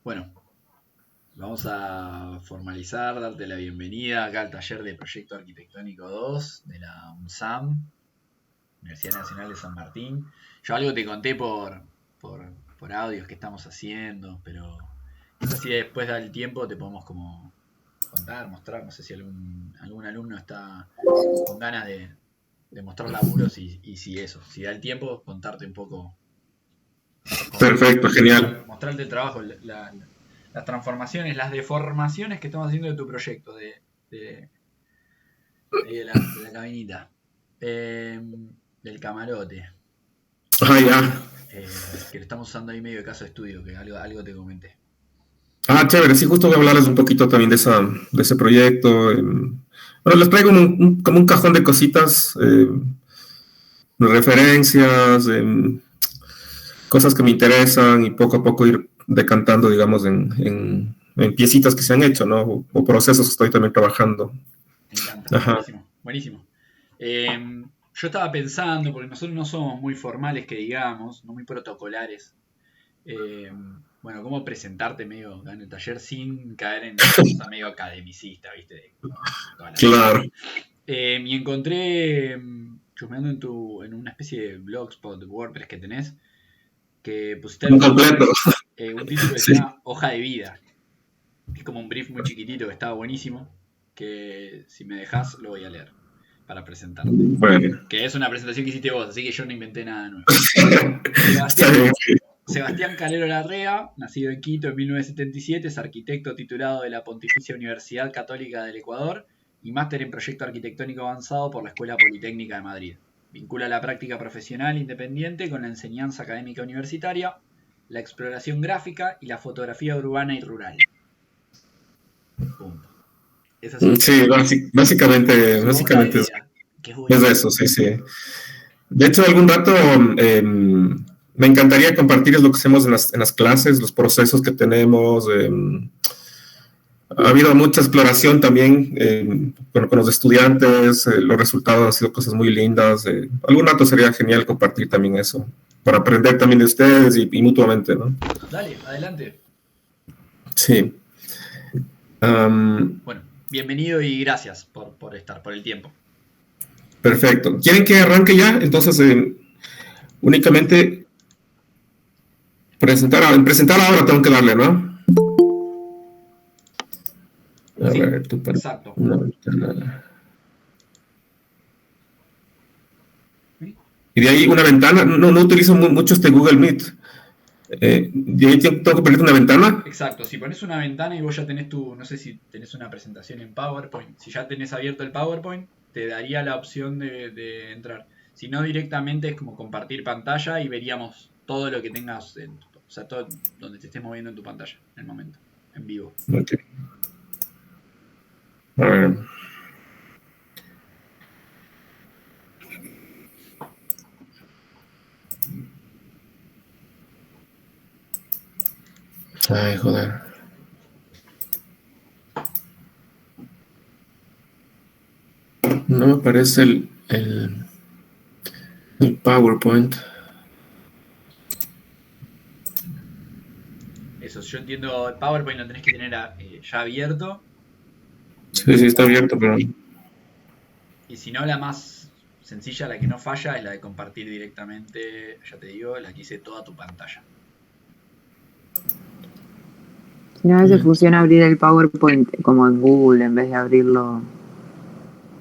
Bueno, vamos a formalizar, darte la bienvenida acá al taller de Proyecto Arquitectónico 2 de la UNSAM, Universidad Nacional de San Martín. Yo algo te conté por audios que estamos haciendo, pero quizás si después da el tiempo te podemos como contar, mostrar, no sé si algún alumno está con ganas de mostrar laburos y si eso, si da el tiempo, contarte un poco Perfecto, genial. mostrarte el trabajo, las transformaciones, las deformaciones que estamos haciendo de tu proyecto, de, de la cabinita, eh, del camarote, Ah, ya. que lo estamos usando ahí medio de caso de estudio, que algo te comenté. Ah, chévere. Sí, justo voy a hablarles un poquito también de ese proyecto. Bueno, les traigo como un cajón de cositas, referencias, cosas que me interesan y poco a poco ir decantando, digamos, en piecitas que se han hecho, ¿no? O procesos que estoy también trabajando. Me encanta, Ajá. buenísimo, buenísimo. Yo estaba pensando, porque nosotros no somos muy formales, que digamos, no muy protocolares. eh, bueno, cómo presentarte medio en el taller sin caer en esa cosa medio academicista, ¿viste? De toda la vida. Claro. Y encontré, chusmeando en una especie de blogspot de WordPress que tenés, que pusiste Un completo. un título que se Sí. llama Hoja de Vida, que es como un brief muy chiquitito que estaba buenísimo, que si me dejas lo voy a leer para presentarte. Bueno. Que es una presentación que hiciste vos, así que yo no inventé nada nuevo. Está Sebastián, bien. Sebastián Calero Larrea, nacido en Quito en 1977, es arquitecto titulado de la Pontificia Universidad Católica del Ecuador y máster en proyecto arquitectónico avanzado por la Escuela Politécnica de Madrid. Vincula la práctica profesional independiente con la enseñanza académica universitaria, la exploración gráfica y la fotografía urbana y rural. Punto. Esa es Sí, su hoja de básicamente vida, que es es buenísimo. eso, sí, sí. De hecho, algún rato me encantaría compartir lo que hacemos en las clases, los procesos que tenemos. Ha habido mucha exploración también con los estudiantes, los resultados han sido cosas muy lindas. Algún rato sería genial compartir también eso, para aprender también de ustedes y mutuamente, ¿no? Dale, adelante. Sí. Um, Bueno, bienvenido y gracias por estar, por el tiempo. Perfecto. ¿Quieren que arranque ya? Entonces, únicamente presentar ahora tengo que darle, ¿no? A Sí, ver, exacto. una ventana. ¿Sí? Y de ahí una ventana. No utilizo mucho este Google Meet. De ahí tengo que poner una ventana. Exacto, si pones una ventana y vos ya tenés no sé si tenés una presentación en PowerPoint, si ya tenés abierto el PowerPoint, te daría la opción de entrar. Si no, directamente es como compartir pantalla y veríamos todo lo que tengas, o sea, todo donde te estés moviendo en tu pantalla en el momento, en vivo. Ok. A ver. Ay, joder. No me aparece el PowerPoint. Eso, yo entiendo, el PowerPoint lo tenés que tener ya abierto Sí, sí, está abierto, pero. y si no, la más sencilla, la que no falla, es la de compartir directamente, ya te digo, la que hice toda tu pantalla. Si no, a veces funciona abrir el PowerPoint como en Google en vez de abrirlo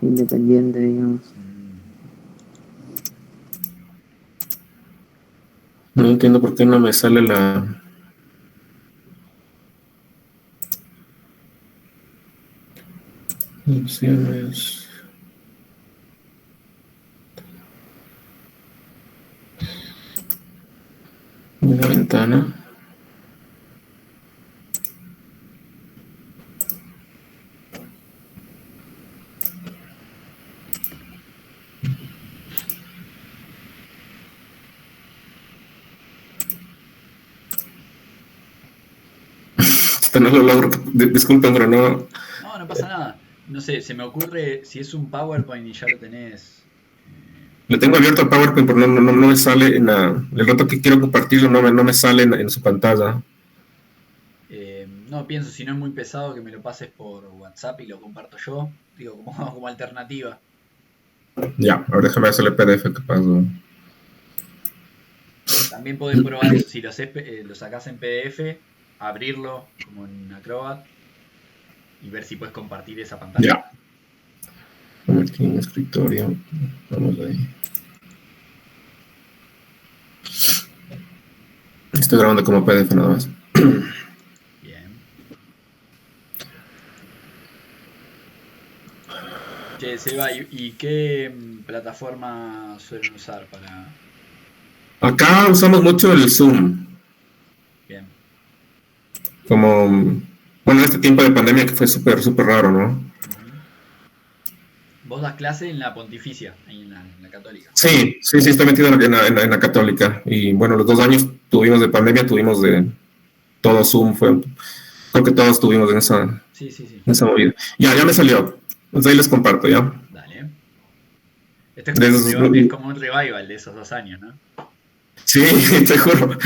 independiente, digamos. No entiendo por qué no me sale la. Opciones. Una ventana. Esto no lo logro. Disculpen, pero no. No, no pasa nada. No sé, se me ocurre si es un PowerPoint y ya lo tenés. Le tengo abierto el PowerPoint, pero no me sale el rato que quiero compartirlo, no me sale en su pantalla. No, pienso, si no es muy pesado, que me lo pases por WhatsApp y lo comparto yo. Digo, como alternativa. Ya, ahora déjame hacerle PDF que pasó. También podés probar eso, si lo sacás en PDF, abrirlo como en Acrobat y ver si puedes compartir esa pantalla. Ya. A ver, aquí en escritorio. Vamos ahí. Estoy grabando como PDF nada más. Bien. Che, Seba, ¿y qué plataforma suelen usar para...? Acá usamos mucho el Zoom. Bien. Como, bueno, en este tiempo de pandemia que fue súper, súper raro, ¿no? Ujú. Vos das clase en la Pontificia, ahí en la Católica. Sí, estoy metido en la Católica. Y bueno, los 2 años tuvimos de pandemia, tuvimos de todo Zoom. Creo que todos estuvimos en Sí. esa movida. Ya me salió. Entonces ahí les comparto, ya. Dale. Esto es como un revival de esos 2 años, ¿no? Sí, te juro.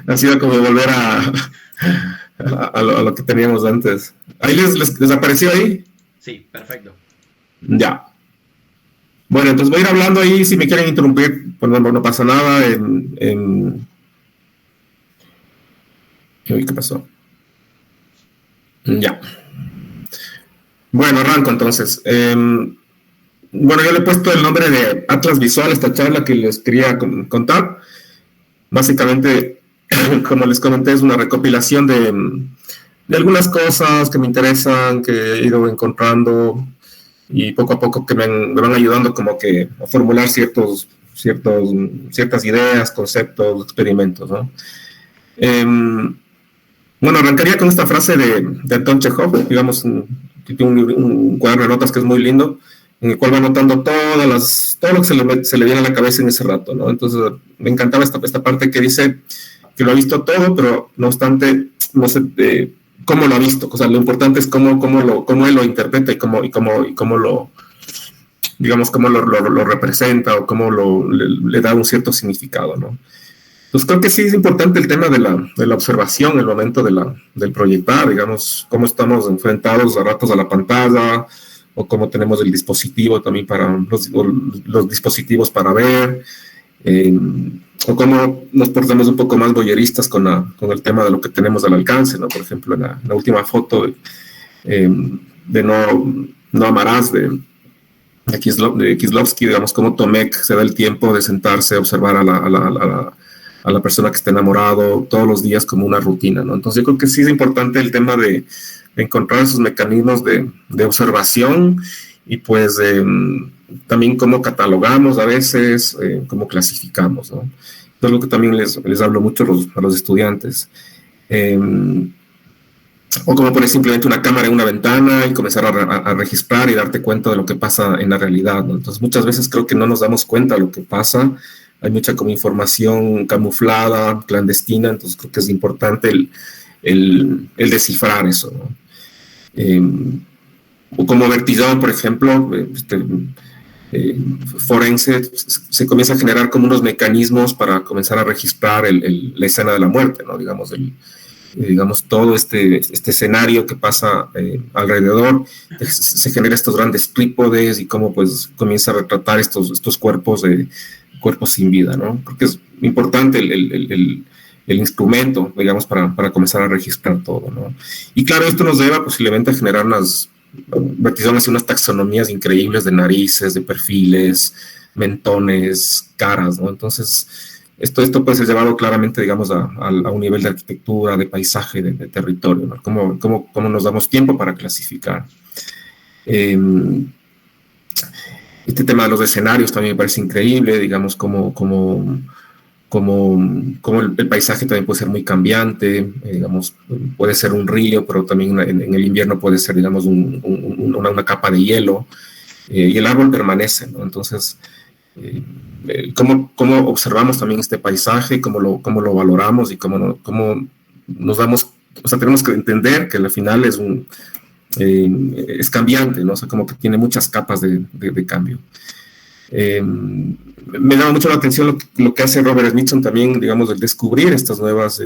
Ha sido como volver a lo que teníamos antes. ¿Ahí les apareció ahí? Sí, perfecto. Ya. Bueno, entonces voy a ir hablando ahí. Si me quieren interrumpir, pues no pasa nada. Uy, ¿qué pasó? Ya. Bueno, arranco entonces. Bueno, yo le he puesto el nombre de Atlas Visual a esta charla que les quería contar. Básicamente, como les comenté, es una recopilación de algunas cosas que me interesan, que he ido encontrando y poco a poco que me van ayudando como que a formular ciertas ideas, conceptos, experimentos, ¿no? Bueno, arrancaría con esta frase de Anton Chekhov, digamos, tiene un cuaderno de notas que es muy lindo, en el cual va anotando todo lo que se le viene a la cabeza en ese rato, ¿no? Entonces, me encantaba esta parte que dice que lo ha visto todo, pero no obstante, no sé cómo lo ha visto. O sea, lo importante es cómo él lo interpreta y cómo lo, digamos, cómo lo representa o cómo le da un cierto significado, ¿no? Pues creo que sí es importante el tema de la observación, el momento del proyectar, digamos, cómo estamos enfrentados a ratos a la pantalla, o cómo tenemos el dispositivo también para los dispositivos para ver, o cómo nos portamos un poco más voyeristas con el tema de lo que tenemos al alcance, ¿no? Por ejemplo, en la última foto de No Amarás, de Kieslowski, digamos, cómo Tomek se da el tiempo de sentarse a observar a la persona que está enamorado todos los días como una rutina, ¿no? Entonces yo creo que sí es importante el tema de encontrar esos mecanismos de observación y pues también cómo catalogamos a veces, cómo clasificamos, ¿no? Eso es lo que también les hablo mucho a los estudiantes. O como poner simplemente una cámara en una ventana y comenzar a registrar y darte cuenta de lo que pasa en la realidad, ¿no? Entonces muchas veces creo que no nos damos cuenta de lo que pasa. Hay mucha como información camuflada, clandestina, entonces creo que es importante el descifrar eso, ¿no? O como Vertillon, por ejemplo, forense, se comienza a generar como unos mecanismos para comenzar a registrar la escena de la muerte, ¿no? Digamos todo este escenario que pasa alrededor, se genera estos grandes trípodes y cómo pues comienza a retratar estos cuerpos sin vida, ¿no? Porque es importante el instrumento, digamos, para comenzar a registrar todo, ¿no? Y claro, esto nos lleva posiblemente a generar unas taxonomías increíbles de narices, de perfiles, mentones, caras, ¿no? Entonces, esto puede ser llevado claramente, digamos, a un nivel de arquitectura, de paisaje, de territorio, ¿no? Cómo nos damos tiempo para clasificar. Este tema de los escenarios también me parece increíble, digamos, como el paisaje también puede ser muy cambiante, digamos, puede ser un río, pero también en el invierno puede ser, digamos, una capa de hielo, y el árbol permanece, ¿no? Entonces, cómo observamos también este paisaje, cómo lo valoramos y cómo nos damos, o sea, tenemos que entender que al final es cambiante, ¿no? O sea, como que tiene muchas capas de cambio. Me llama mucho la atención lo que hace Robert Smithson también, digamos, de descubrir estas nuevas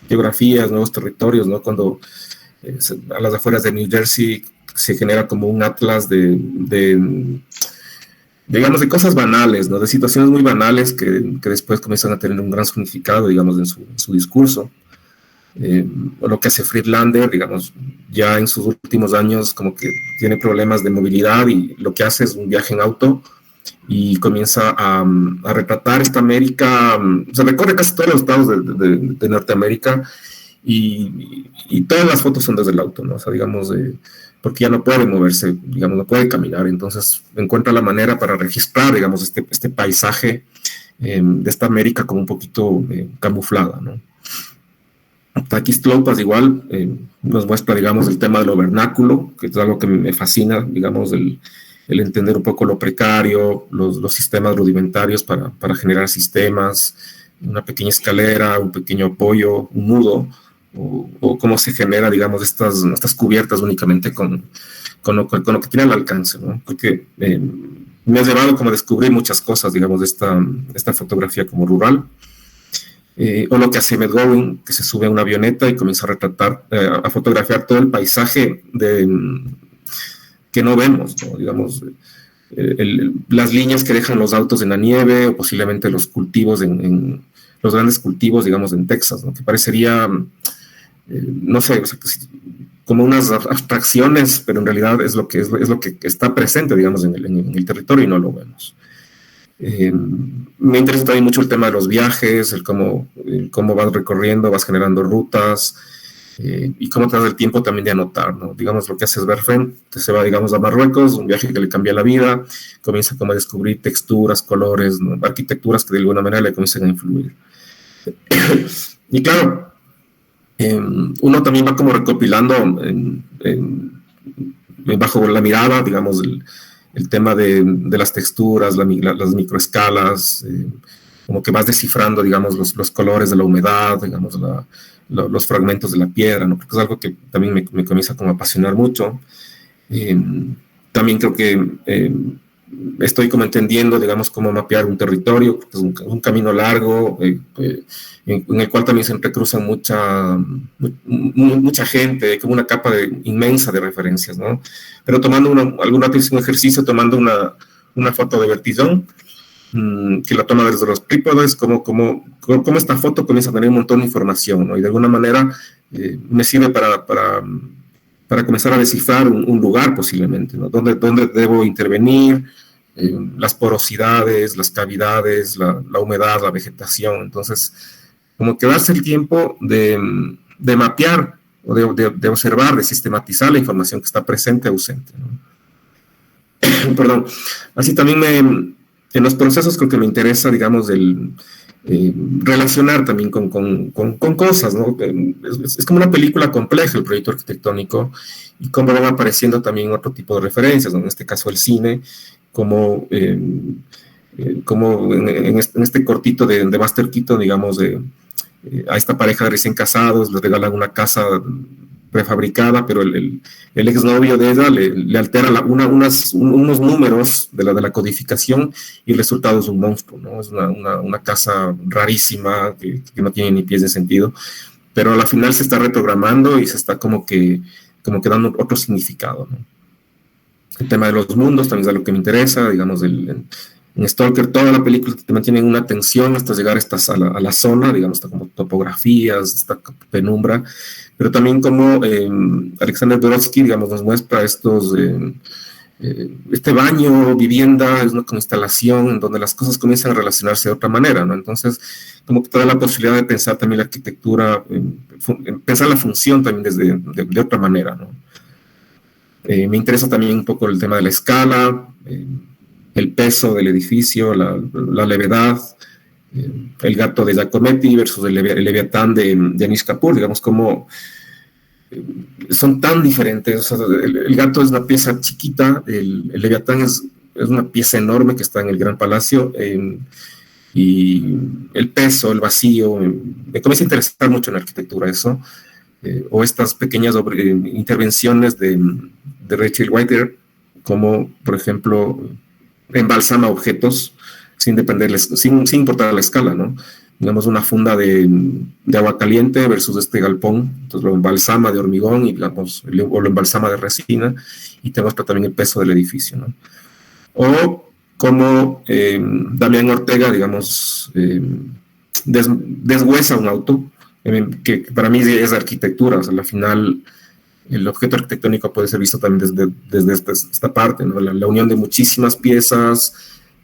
geografías, nuevos territorios, ¿no? Cuando a las afueras de New Jersey se genera como un atlas digamos, de cosas banales, ¿no? De situaciones muy banales que después comienzan a tener un gran significado, digamos, en su discurso. Lo que hace Friedlander, digamos, ya en sus últimos años como que tiene problemas de movilidad y lo que hace es un viaje en auto y comienza a retratar esta América, se recorre casi todos los estados de Norteamérica y todas las fotos son desde el auto, ¿no? O sea, digamos, porque ya no puede moverse, digamos, no puede caminar, entonces encuentra la manera para registrar, digamos, este paisaje de esta América como un poquito camuflada, ¿no? Takis Tloupas igual nos muestra, digamos, el tema de lo vernáculo, que es algo que me fascina, digamos, el entender un poco lo precario, los sistemas rudimentarios para generar sistemas, una pequeña escalera, un pequeño apoyo, un nudo, o cómo se genera, digamos, estas cubiertas únicamente con lo que tiene al alcance, ¿no? Porque me ha llevado como a descubrir muchas cosas, digamos, de esta fotografía como rural. O lo que hace McGowan, que se sube a una avioneta y comienza a retratar, a fotografiar todo el paisaje que no vemos, ¿no? Digamos, las líneas que dejan los autos en la nieve o posiblemente los cultivos, los grandes cultivos, digamos, en Texas, ¿no? Que parecería, no sé, o sea, como unas abstracciones, pero en realidad es lo que está presente, digamos, en el territorio y no lo vemos. Me interesa también mucho el tema de los viajes, el cómo vas recorriendo, vas generando rutas y cómo te das el tiempo también de anotar, ¿no? Digamos, lo que hace Sverfen, que se va, digamos, a Marruecos, un viaje que le cambia la vida, comienza como a descubrir texturas, colores, ¿no? Arquitecturas que de alguna manera le comienzan a influir. Y claro, uno también va como recopilando bajo la mirada, digamos, el tema de las texturas, las microescalas, como que vas descifrando, digamos, los colores de la humedad, digamos, los fragmentos de la piedra, ¿no? Porque es algo que también me comienza como a apasionar mucho. También creo que estoy como entendiendo, digamos, cómo mapear un territorio, porque es un camino largo, en el cual también se entrecruzan mucha gente, como una capa inmensa de referencias, ¿no? Pero tomando un ejercicio, tomando una foto de vertigón, que la toma desde los trípodes, como esta foto comienza a tener un montón de información, ¿no? Y de alguna manera me sirve para comenzar a descifrar un lugar posiblemente, ¿no? ¿Dónde debo intervenir? Las porosidades, las cavidades, la humedad, la vegetación. Entonces, como que darse el tiempo de mapear o de observar, de sistematizar la información que está presente o ausente, ¿no? Perdón. Así también en los procesos creo que me interesa, digamos, relacionar también con cosas, ¿no? Es como una película compleja el proyecto arquitectónico y cómo van apareciendo también otro tipo de referencias, ¿no? En este caso el cine, como en este cortito de Buster Keaton, digamos, a esta pareja de recién casados les regalan una casa prefabricada, pero el exnovio de ella le altera unos números de la codificación y el resultado es un monstruo, ¿no? Es una casa rarísima que no tiene ni pies de sentido, pero a la final se está reprogramando y se está como que dando otro significado, ¿no? El tema de los mundos también es algo que me interesa, digamos, en Stalker toda la película te mantiene en una tensión hasta llegar a la zona, digamos, está como topografías, esta penumbra, pero también como Alexander Dvorsky, digamos, nos muestra este baño, vivienda, es una como instalación en donde las cosas comienzan a relacionarse de otra manera, ¿no? Entonces, como que te da la posibilidad de pensar también la arquitectura, pensar la función también de otra manera, ¿no? Me interesa también un poco el tema de la escala, el peso del edificio, la levedad, el gato de Giacometti versus el Leviatán de Anish Kapoor, digamos, como son tan diferentes. O sea, el gato es una pieza chiquita, el Leviatán es una pieza enorme que está en el Gran Palacio, y el peso, el vacío, me comienza a interesar mucho en la arquitectura eso, o estas pequeñas intervenciones de Rachel Whitehead, como por ejemplo embalsama objetos sin importar la escala, ¿no? digamos, una funda de agua caliente versus este galpón. Entonces lo embalsama de hormigón y, digamos, o lo embalsama de resina y te muestra también el peso del edificio, ¿no? O como Damián Ortega, digamos, deshuesa un auto, que para mí es arquitectura. O sea, al final el objeto arquitectónico puede ser visto también desde esta parte, ¿no? La unión de muchísimas piezas,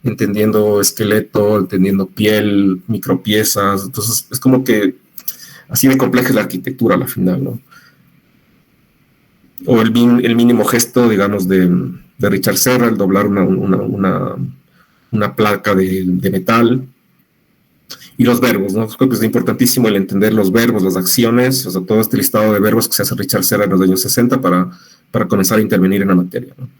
entendiendo esqueleto, entendiendo piel, micropiezas. Entonces es como que así de compleja es la arquitectura al final, ¿no? O el mínimo gesto, digamos, de Richard Serra, el doblar una placa de metal. Y los verbos, ¿no? Creo que es importantísimo el entender los verbos, las acciones, o sea, todo este listado de verbos que se hace Richard Serra en los años 60 para comenzar a intervenir en la materia, ¿no?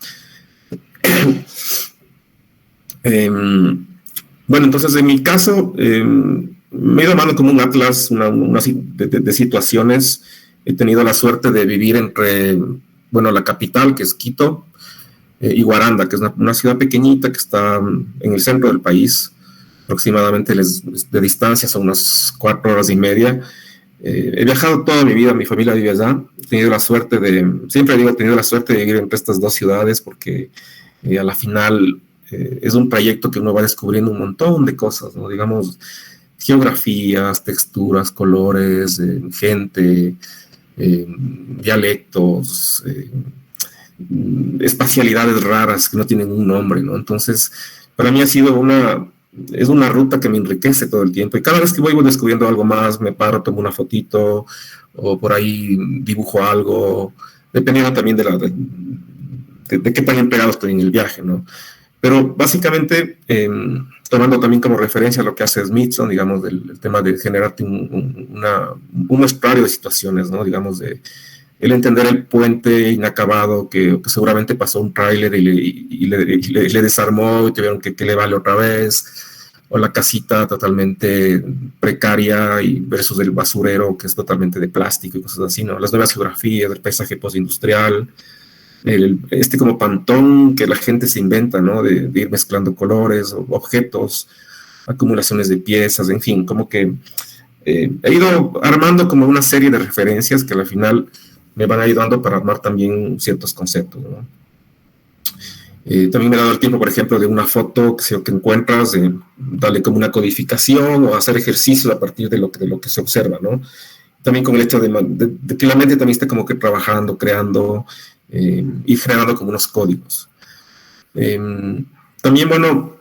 Bueno, entonces en mi caso me he ido armando como un atlas de situaciones. He tenido la suerte de vivir entre, bueno, la capital, que es Quito, y Guaranda, que es una ciudad pequeñita que está en el centro del país. Aproximadamente de distancia son unas 4 horas y media. He viajado toda mi vida, mi familia vive allá. Siempre digo, he tenido la suerte de vivir entre estas dos ciudades porque a la final es un trayecto que uno va descubriendo un montón de cosas, ¿no? Digamos, geografías, texturas, colores, gente, dialectos, espacialidades raras que no tienen un nombre, ¿no? Entonces, para mí ha sido es una ruta que me enriquece todo el tiempo y cada vez que voy descubriendo algo más, me paro, tomo una fotito o por ahí dibujo algo, dependiendo también de qué tan empleado estoy en el viaje, ¿no? Pero básicamente, tomando también como referencia lo que hace Smithson, digamos, del tema de generarte un muestrario de situaciones, ¿no? Digamos, el entender el puente inacabado que seguramente pasó un tráiler y le desarmó y tuvieron que le vale otra vez, o la casita totalmente precaria y versus el basurero que es totalmente de plástico y cosas así, ¿no? Las nuevas geografías del paisaje postindustrial, como pantón que la gente se inventa, ¿no? De ir mezclando colores, objetos, acumulaciones de piezas, en fin, como que he ido armando como una serie de referencias que al final me van ayudando para armar también ciertos conceptos, ¿no? También me he dado el tiempo, por ejemplo, de una foto que encuentras, darle como una codificación o hacer ejercicios a partir de lo que se observa, ¿no? También con el hecho de que la mente también está como que trabajando, creando y generando como unos códigos. También, bueno,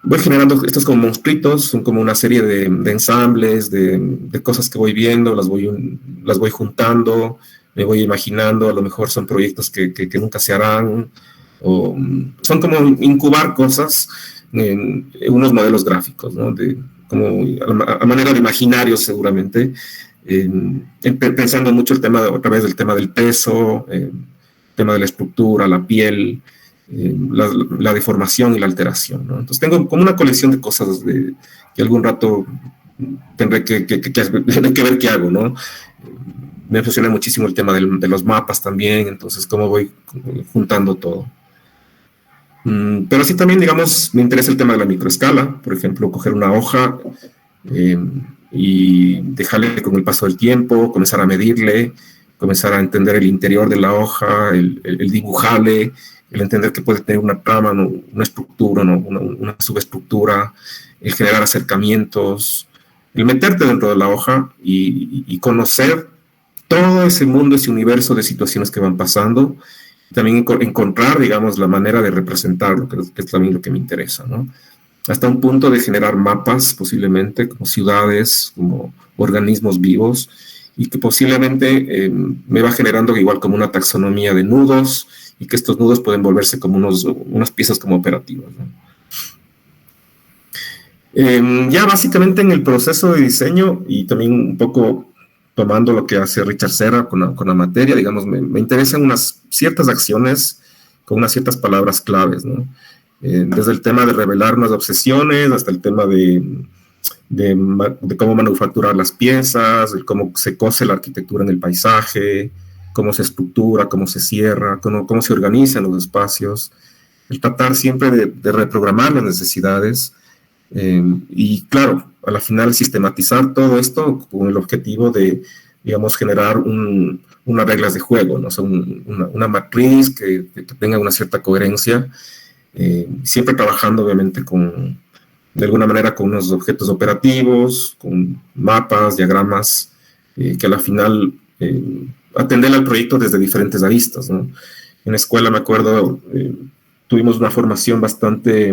voy generando estos como monstruitos, son como una serie de ensambles, de cosas que voy viendo, las voy juntando, me voy imaginando, a lo mejor son proyectos que nunca se harán, o son como incubar cosas en unos modelos gráficos, ¿no? Como a manera de imaginarios seguramente, pensando mucho otra vez del tema del peso, tema de la estructura, la piel, la deformación y la alteración, ¿no? Entonces tengo como una colección de cosas que algún rato tendré que ver qué hago, ¿no? Me emociona muchísimo el tema de los mapas también, entonces cómo voy juntando todo. Pero así también, digamos, me interesa el tema de la microescala, por ejemplo, coger una hoja y dejarle con el paso del tiempo, comenzar a medirle, comenzar a entender el interior de la hoja, el dibujarle, el entender que puede tener una trama, ¿no? Una estructura, ¿no? una subestructura, el generar acercamientos, el meterte dentro de la hoja y conocer todo ese mundo, ese universo de situaciones que van pasando, también encontrar, digamos, la manera de representarlo, que es también lo que me interesa, ¿no? Hasta un punto de generar mapas, posiblemente, como ciudades, como organismos vivos, y que posiblemente me va generando igual como una taxonomía de nudos, y que estos nudos pueden volverse como unas piezas como operativas, ¿no? Ya básicamente en el proceso de diseño, y también un poco tomando lo que hace Richard Serra con la materia, digamos, me interesan unas ciertas acciones con unas ciertas palabras claves, ¿no? Desde el tema de revelar unas obsesiones, hasta el tema de cómo manufacturar las piezas, de cómo se cose la arquitectura en el paisaje, cómo se estructura, cómo se cierra, cómo se organizan los espacios, el tratar siempre de reprogramar las necesidades, Y claro, a la final sistematizar todo esto con el objetivo de, digamos, generar unas reglas de juego, ¿no? O sea, una matriz que tenga una cierta coherencia, siempre trabajando obviamente de alguna manera con unos objetos operativos, con mapas, diagramas, que a la final atender al proyecto desde diferentes aristas, ¿no? En la escuela, me acuerdo, tuvimos una formación bastante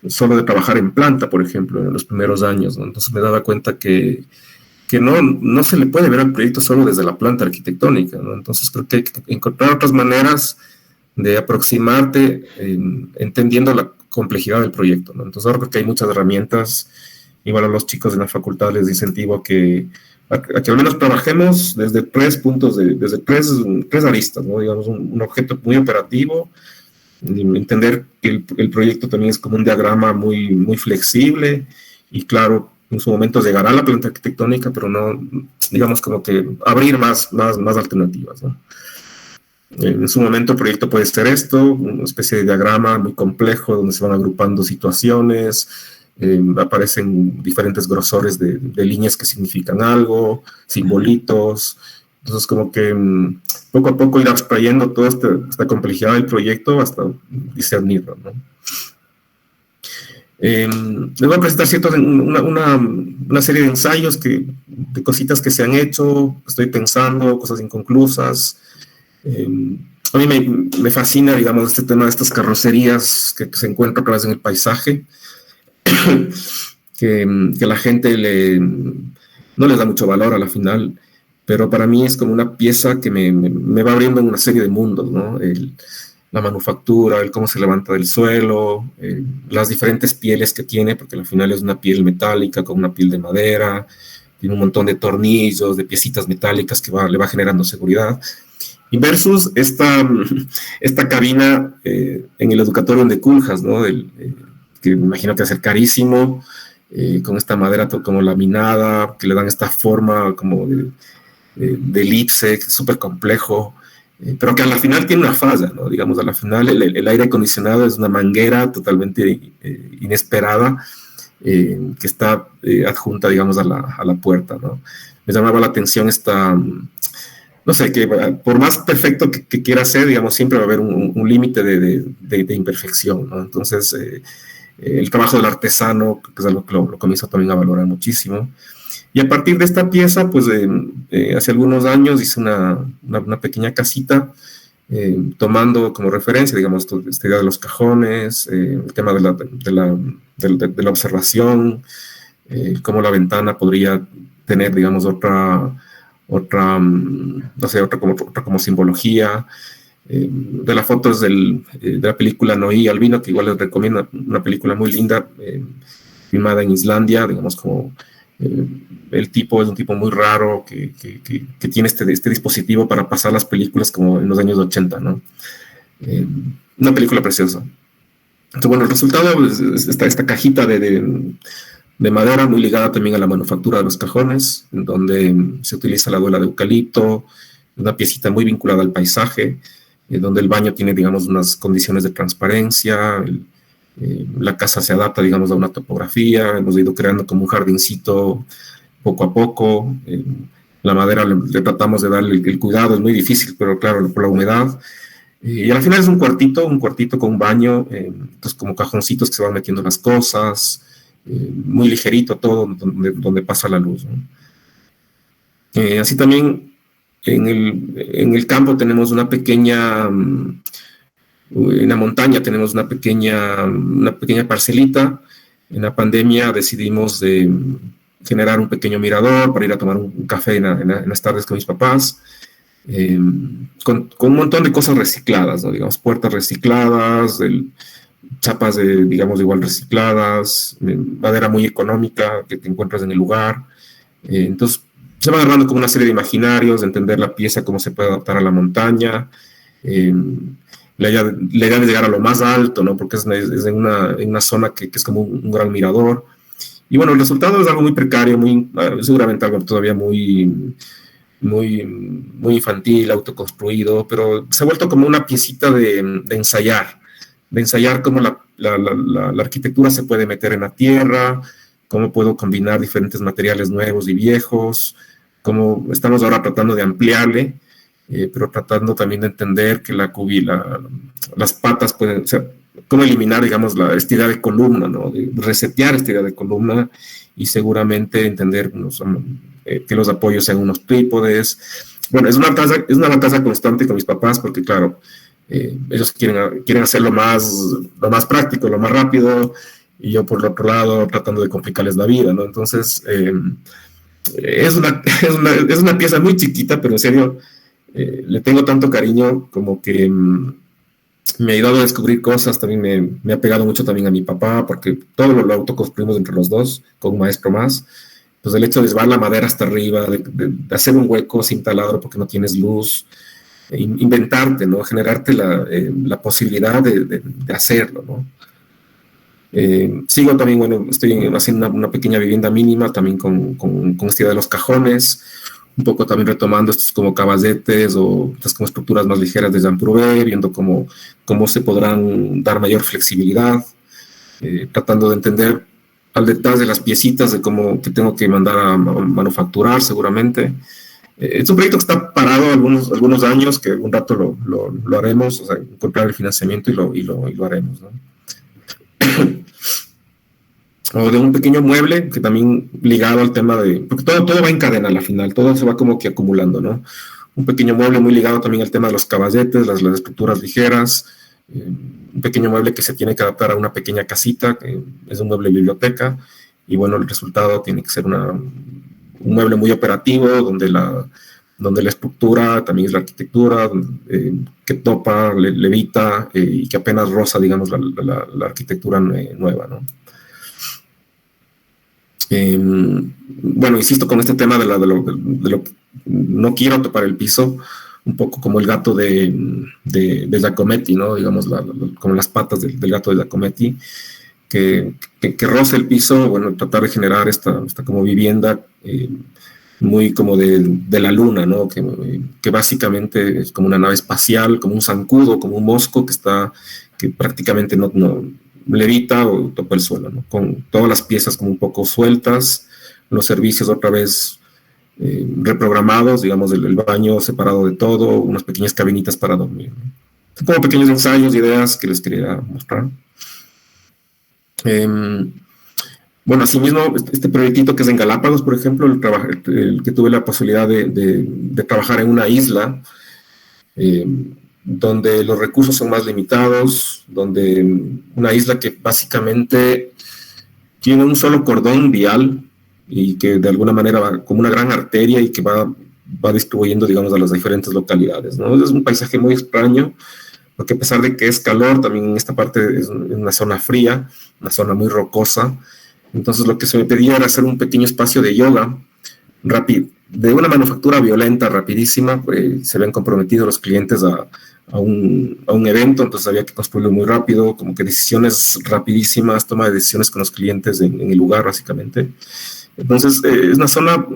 solo de trabajar en planta, por ejemplo, en los primeros años, ¿no? Entonces me daba cuenta que no se le puede ver al proyecto solo desde la planta arquitectónica, ¿no? Entonces creo que hay que encontrar otras maneras de aproximarte entendiendo la complejidad del proyecto, ¿no? Entonces ahora creo que hay muchas herramientas, igual a los chicos de la facultad les incentivo a que al menos trabajemos desde desde tres aristas, ¿no? Digamos, un objeto muy operativo, entender que el proyecto también es como un diagrama muy flexible y claro, en su momento llegará a la planta arquitectónica, pero no, digamos, como que abrir más alternativas, ¿no? En su momento el proyecto puede ser esto, una especie de diagrama muy complejo donde se van agrupando situaciones, aparecen diferentes grosores de líneas que significan algo, simbolitos. Entonces como que poco a poco ir abstrayendo toda esta complejidad del proyecto hasta discernirlo, ¿no? Les voy a presentar una serie de ensayos, de cositas que se han hecho, estoy pensando, cosas inconclusas. A mí me fascina, digamos, este tema de estas carrocerías que se encuentran otra vez en el paisaje, que la gente no les da mucho valor a la final, pero para mí es como una pieza que me va abriendo en una serie de mundos, ¿no? La manufactura, el cómo se levanta del suelo, las diferentes pieles que tiene, porque al final es una piel metálica con una piel de madera, tiene un montón de tornillos, de piecitas metálicas que le va generando seguridad. Y versus esta cabina en el Educatorium de Culhas, ¿no? Que me imagino que va a ser carísimo, con esta madera como laminada, que le dan esta forma como de elipse, súper complejo, pero que a la final tiene una falla, ¿no? Digamos, a la final el aire acondicionado es una manguera totalmente inesperada, que está adjunta, digamos, a la puerta, ¿no? Me llamaba la atención no sé, que por más perfecto que quiera ser, digamos, siempre va a haber un límite de imperfección, ¿no? Entonces, el trabajo del artesano, que es algo que lo comienzo también a valorar muchísimo. Y a partir de esta pieza, pues hace algunos años hice una pequeña casita, tomando como referencia, digamos, esta idea de los cajones, el tema de la observación, cómo la ventana podría tener, digamos, otra como simbología. De las fotos de la película Noé y Albino, que igual les recomiendo, una película muy linda, filmada en Islandia, digamos, como el tipo es un tipo muy raro que tiene este dispositivo para pasar las películas como en los años 80, ¿no? Una película preciosa. Entonces, bueno, el resultado es esta cajita de madera muy ligada también a la manufactura de los cajones, en donde se utiliza la duela de eucalipto, una piecita muy vinculada al paisaje, donde el baño tiene, digamos, unas condiciones de transparencia, la casa se adapta, digamos, a una topografía, hemos ido creando como un jardincito poco a poco, la madera le tratamos de darle el cuidado, es muy difícil, pero claro, por la humedad, y al final es un cuartito con un baño, entonces como cajoncitos que se van metiendo las cosas, muy ligerito todo, donde pasa la luz, ¿no? Así también en el campo tenemos una pequeña, en la montaña tenemos una pequeña parcelita. En la pandemia decidimos generar un pequeño mirador para ir a tomar un café en las tardes con mis papás, con un montón de cosas recicladas, ¿no? Digamos, puertas recicladas, chapas digamos, igual recicladas, madera muy económica que te encuentras en el lugar. Entonces, se va agarrando como una serie de imaginarios, de entender la pieza, cómo se puede adaptar a la montaña. La idea de llegar a lo más alto, ¿no? Porque es en una zona que es como un gran mirador. Y bueno, el resultado es algo muy precario, seguramente algo todavía muy infantil, autoconstruido, pero se ha vuelto como una piecita de ensayar cómo la arquitectura se puede meter en la tierra, cómo puedo combinar diferentes materiales nuevos y viejos, cómo estamos ahora tratando de ampliarle, pero tratando también de entender que las patas pueden ser, cómo eliminar, digamos, esta idea de columna, ¿no? De resetear esta idea de columna y seguramente entender que los apoyos sean unos trípodes. Bueno, es una batalla constante con mis papás porque, claro, ellos quieren hacerlo lo más práctico, lo más rápido, y yo por el otro lado tratando de complicarles la vida, ¿no? Entonces, es una pieza muy chiquita, pero en serio, le tengo tanto cariño como que me ha ayudado a descubrir cosas, también me ha pegado mucho también a mi papá, porque todo lo autoconstruimos entre los dos, con un maestro más. Pues el hecho de llevar la madera hasta arriba, de hacer un hueco sin taladro porque no tienes luz, inventarte, ¿no? Generarte la posibilidad de hacerlo, ¿no? Sigo también, bueno, estoy haciendo una pequeña vivienda mínima también con esta idea de los cajones, un poco también retomando estos como caballetes o estas como estructuras más ligeras de Jean Prouvé, viendo cómo se podrán dar mayor flexibilidad, tratando de entender al detalle las piecitas de cómo que tengo que mandar a manufacturar seguramente. Es un proyecto que está parado algunos años, que un rato lo haremos, o sea, encontrar el financiamiento y lo haremos, ¿no? O de un pequeño mueble que también ligado al tema porque todo va en cadena al final, todo se va como que acumulando, ¿no? Un pequeño mueble muy ligado también al tema de los caballetes, las estructuras ligeras, un pequeño mueble que se tiene que adaptar a una pequeña casita, que es un mueble biblioteca, y bueno, el resultado tiene que ser un mueble muy operativo, donde la estructura también es la arquitectura, que topa, levita, y que apenas roza, digamos, la arquitectura nueva, ¿no? Bueno, insisto con este tema de lo no quiero topar el piso, un poco como el gato de Giacometti, ¿no? Digamos, como las patas del gato de Giacometti, que roce el piso, bueno, tratar de generar esta como vivienda muy como de la luna, ¿no? Que básicamente es como una nave espacial, como un zancudo, como un mosco que prácticamente no levita o topa el suelo, ¿no? Con todas las piezas como un poco sueltas, los servicios otra vez reprogramados, digamos, el baño separado de todo, unas pequeñas cabinitas para dormir, ¿no? Son como pequeños ensayos, ideas que les quería mostrar. Bueno, asimismo, este proyectito que es en Galápagos, por ejemplo, el que tuve la posibilidad de trabajar en una isla, donde los recursos son más limitados, donde una isla que básicamente tiene un solo cordón vial y que de alguna manera va como una gran arteria y que va distribuyendo, digamos, a las diferentes localidades, ¿no? Es un paisaje muy extraño, porque a pesar de que es calor, también en esta parte es una zona fría, una zona muy rocosa. Entonces lo que se me pedía era hacer un pequeño espacio de yoga rápido, de una manufactura violenta, rapidísima. Se ven comprometidos los clientes a un evento, entonces había que construirlo muy rápido, como que decisiones rapidísimas, toma de decisiones con los clientes en el lugar, básicamente. Entonces, es una zona,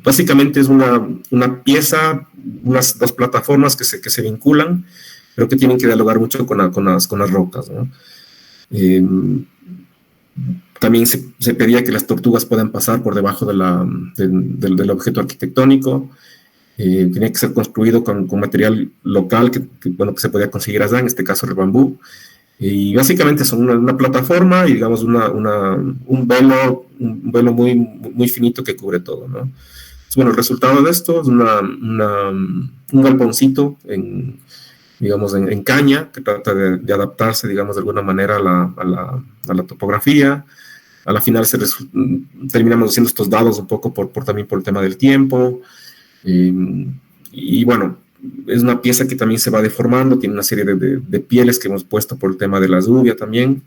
básicamente es una pieza, unas dos plataformas que se vinculan, pero que tienen que dialogar mucho con las rocas, ¿no? También se pedía que las tortugas puedan pasar por debajo del objeto arquitectónico. Tenía que ser construido con material local que se podía conseguir allá, en este caso el bambú. Y básicamente son una plataforma y, digamos, un velo muy, muy finito que cubre todo, ¿no? Entonces, bueno, el resultado de esto es un galponcito en caña, que trata de adaptarse, digamos, de alguna manera a la topografía. A la final terminamos haciendo estos dados un poco también por el tema del tiempo. Y bueno, es una pieza que también se va deformando, tiene una serie de pieles que hemos puesto por el tema de la lluvia también.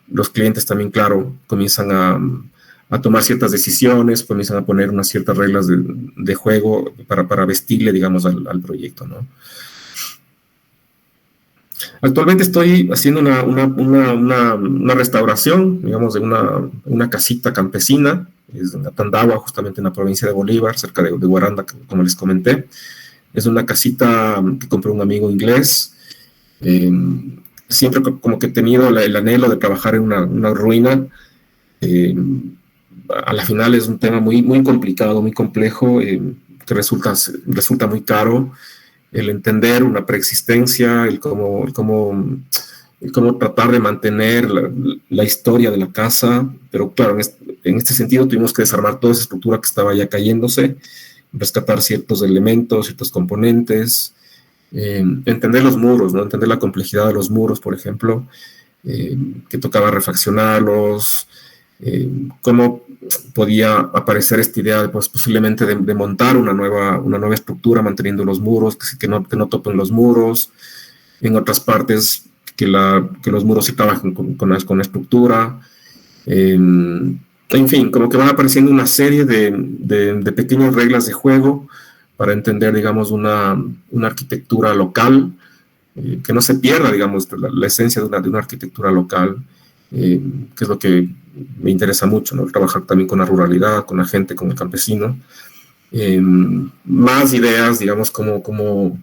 Los clientes también, claro, comienzan a tomar ciertas decisiones, comienzan a poner unas ciertas reglas de juego para vestirle, digamos, al proyecto, ¿no? Actualmente estoy haciendo una restauración, digamos, de una casita campesina, es en Atandagua, justamente en la provincia de Bolívar, cerca de Guaranda, como les comenté. Es una casita que compró un amigo inglés, siempre como que he tenido el anhelo de trabajar en una ruina. A la final es un tema muy, muy complicado, muy complejo, que resulta muy caro el entender una preexistencia, el cómo tratar de mantener la historia de la casa, pero claro, en este sentido tuvimos que desarmar toda esa estructura que estaba ya cayéndose, rescatar ciertos elementos, ciertos componentes, entender los muros, ¿no? Entender la complejidad de los muros, por ejemplo, que tocaba refaccionarlos, cómo podía aparecer esta idea de, pues, posiblemente de montar una nueva estructura manteniendo los muros, que no topen los muros, en otras partes que los muros se trabajen con la estructura, en fin, como que van apareciendo una serie de pequeñas reglas de juego para entender, digamos, una arquitectura local, que no se pierda, digamos, la esencia de una arquitectura local, que es lo que me interesa mucho, ¿no? Trabajar también con la ruralidad, con la gente, con el campesino. Más ideas, digamos, como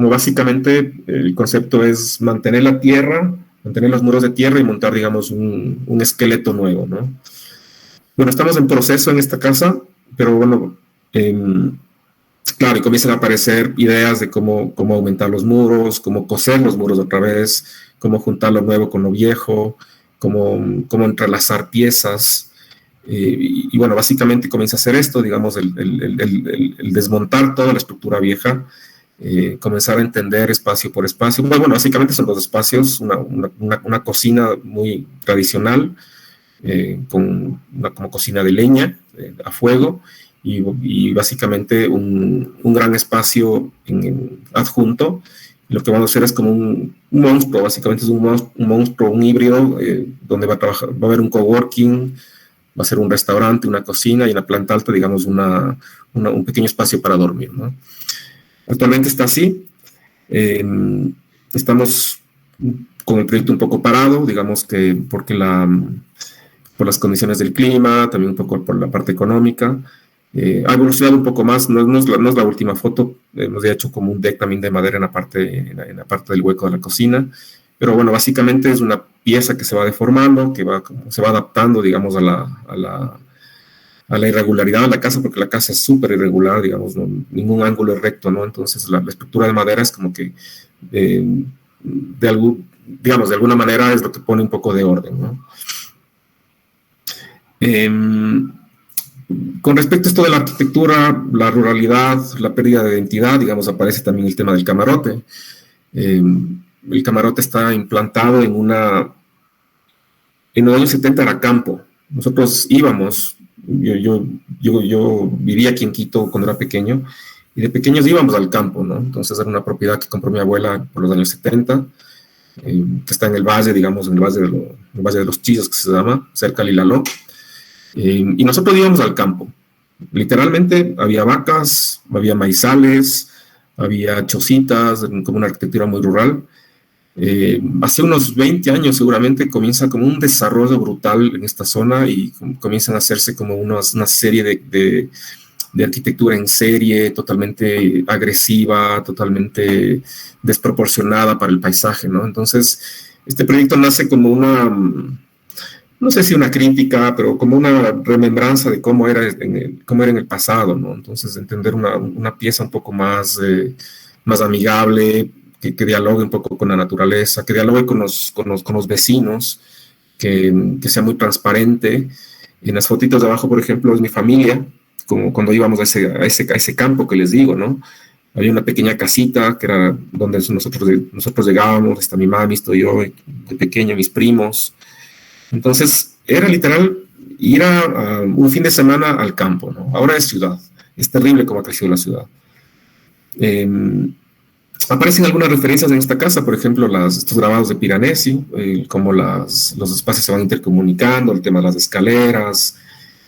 básicamente el concepto es mantener la tierra, mantener los muros de tierra y montar, digamos, un esqueleto nuevo, ¿no? Bueno, estamos en proceso en esta casa, pero bueno, claro, y comienzan a aparecer ideas de cómo aumentar los muros, cómo coser los muros otra vez, cómo juntar lo nuevo con lo viejo, cómo entrelazar piezas. Y bueno, básicamente comienza a hacer esto, digamos, el desmontar toda la estructura vieja, comenzar a entender espacio por espacio. Bueno, básicamente son dos espacios, una cocina muy tradicional, como cocina de leña, a fuego, y básicamente un gran espacio adjunto. Lo que vamos a hacer es como un monstruo, básicamente es un monstruo, un híbrido, donde va a haber un coworking, va a ser un restaurante, una cocina, y en la planta alta, digamos, un pequeño espacio para dormir, ¿no? Actualmente está así. Estamos con el proyecto un poco parado, digamos que por las condiciones del clima, también un poco por la parte económica. Ha evolucionado un poco más, no es la última foto, hemos hecho como un deck también de madera en la parte del hueco de la cocina, pero bueno, básicamente es una pieza que se va deformando, que se va adaptando, digamos, a la irregularidad de la casa, porque la casa es súper irregular, digamos, ¿no? Ningún ángulo es recto, ¿no? Entonces la estructura de madera es como que, de alguna manera es lo que pone un poco de orden, ¿no? Con respecto a esto de la arquitectura, la ruralidad, la pérdida de identidad, digamos, aparece también el tema del camarote. El camarote está implantado en los años 70 era campo. Nosotros íbamos, yo vivía aquí en Quito cuando era pequeño, y de pequeños íbamos al campo, ¿no? Entonces era una propiedad que compró mi abuela por los años 70, que está en el valle, digamos, en el valle de los Chillos, que se llama, cerca de Lilaló. Y nosotros íbamos al campo. Literalmente había vacas, había maizales, había chocitas, como una arquitectura muy rural. Hace unos 20 años seguramente comienza como un desarrollo brutal en esta zona y comienzan a hacerse como una serie de arquitectura en serie totalmente agresiva, totalmente desproporcionada para el paisaje, ¿no? Entonces, este proyecto nace como no sé si una crítica, pero como una remembranza de cómo era en el pasado, ¿no? Entonces, entender una pieza un poco más amigable, que dialogue un poco con la naturaleza, que dialogue con los vecinos, que sea muy transparente. En las fotitos de abajo, por ejemplo, es mi familia, como cuando íbamos a ese campo que les digo, ¿no? Había una pequeña casita que era donde nosotros llegábamos, está mi mami, estoy yo de pequeño, mis primos. Entonces, era literal ir a un fin de semana al campo, ¿no? Ahora es ciudad. Es terrible cómo ha crecido la ciudad. Aparecen algunas referencias en esta casa, por ejemplo, estos grabados de Piranesi, cómo los espacios se van intercomunicando, el tema de las escaleras,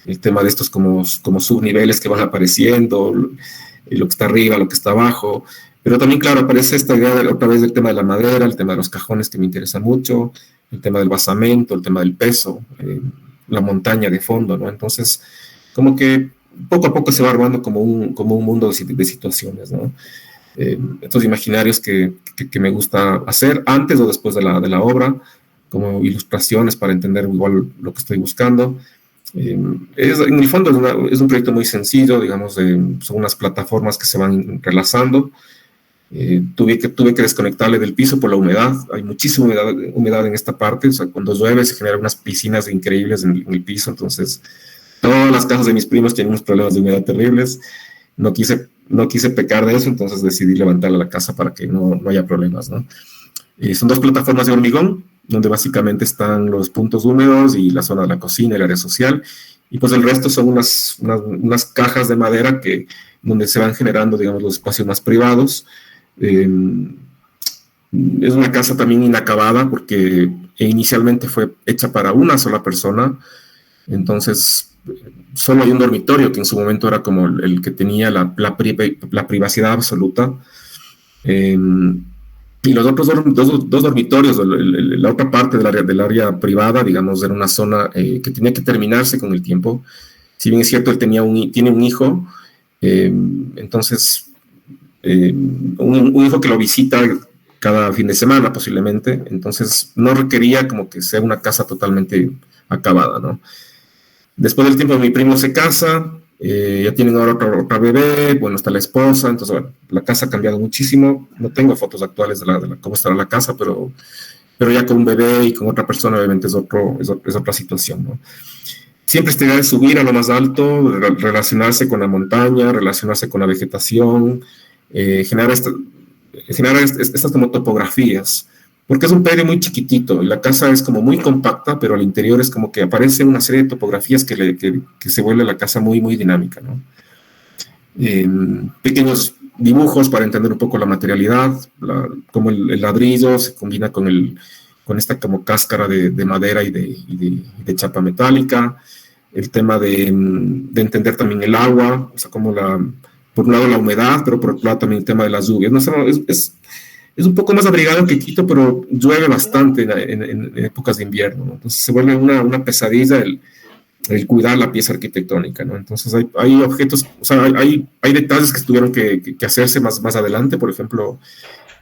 el tema de estos como subniveles que van apareciendo, lo que está arriba, lo que está abajo. Pero también, claro, aparece esta idea otra vez del tema de la madera, el tema de los cajones que me interesa mucho, el tema del basamento, el tema del peso, la montaña de fondo, ¿no? Entonces, como que poco a poco se va armando como un mundo de situaciones, ¿no? estos imaginarios que me gusta hacer antes o después de la obra, como ilustraciones para entender igual lo que estoy buscando. En el fondo es un proyecto muy sencillo, digamos, son unas plataformas que se van entrelazando. Tuve que desconectarle del piso por la humedad. Hay muchísima humedad en esta parte. O sea, cuando llueve se generan unas piscinas increíbles en el piso. Entonces, todas las casas de mis primos tienen unos problemas de humedad terribles. No quise pecar de eso, entonces decidí levantarle la casa para que no haya problemas, ¿no? Son 2 plataformas de hormigón, donde básicamente están los puntos húmedos y la zona de la cocina, el área social, y pues el resto son unas cajas de madera donde se van generando, digamos, los espacios más privados. Es una casa también inacabada porque inicialmente fue hecha para una sola persona, entonces solo hay un dormitorio que en su momento era como el que tenía la privacidad absoluta. Y los otros dos dormitorios, la otra parte del área privada, digamos, era una zona que tenía que terminarse con el tiempo. Si bien es cierto, él tiene un hijo, entonces un hijo que lo visita cada fin de semana posiblemente, entonces no requería como que sea una casa totalmente acabada, ¿no? Después del tiempo mi primo se casa, ya tienen ahora otra bebé, bueno, está la esposa, entonces bueno, la casa ha cambiado muchísimo. No tengo fotos actuales de cómo estará la casa, pero ya con un bebé y con otra persona obviamente es otra situación, ¿no? Siempre esta idea de subir a lo más alto, relacionarse con la montaña, relacionarse con la vegetación, generar estas como topografías, porque es un predio muy chiquitito y la casa es como muy compacta, pero al interior es como que aparece una serie de topografías que se vuelve la casa muy, muy dinámica, ¿no? Pequeños dibujos para entender un poco la materialidad, cómo el ladrillo se combina con esta como cáscara de madera y de chapa metálica, el tema de entender también el agua, o sea, como por un lado la humedad, pero por otro lado también el tema de las lluvias. No sé, es un poco más abrigado que Quito, pero llueve bastante en épocas de invierno, ¿no? Entonces se vuelve una pesadilla el cuidar la pieza arquitectónica, ¿no? Entonces hay objetos, o sea, hay detalles que tuvieron que hacerse más adelante. Por ejemplo,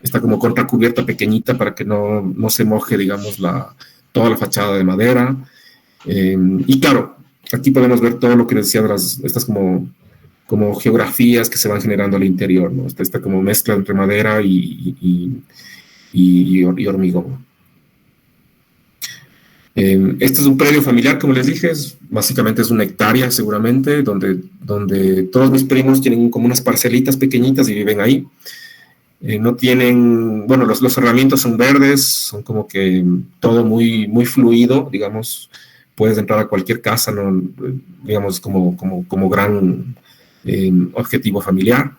está como contracubierta pequeñita para que no se moje, digamos, toda la fachada de madera. Y claro, aquí podemos ver todo lo que decía de estas como geografías que se van generando al interior, ¿no? Esta como mezcla entre madera y hormigón. Este es un predio familiar, como les dije, básicamente es 1 hectárea seguramente, donde todos mis primos tienen como unas parcelitas pequeñitas y viven ahí. No tienen, bueno, los cerramientos son verdes, son como que todo muy, muy fluido, digamos, puedes entrar a cualquier casa, ¿no? Digamos, como gran objetivo familiar.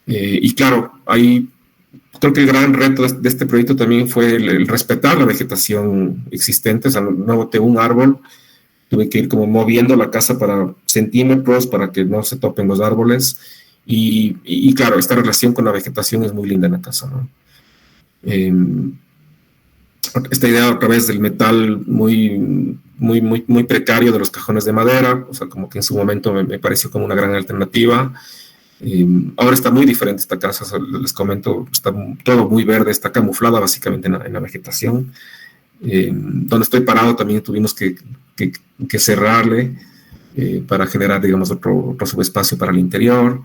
Y claro, creo que el gran reto de este proyecto también fue el respetar la vegetación existente. O sea, no boté un árbol, tuve que ir como moviendo la casa para centímetros para que no se topen los árboles. Y claro, esta relación con la vegetación es muy linda en la casa, ¿no? Esta idea a través del metal muy, muy, muy, muy precario de los cajones de madera, o sea, como que en su momento me pareció como una gran alternativa. Ahora está muy diferente esta casa, o sea, les comento, está todo muy verde, está camuflada básicamente en la vegetación. Donde estoy parado también tuvimos que cerrarle para generar, digamos, otro subespacio para el interior.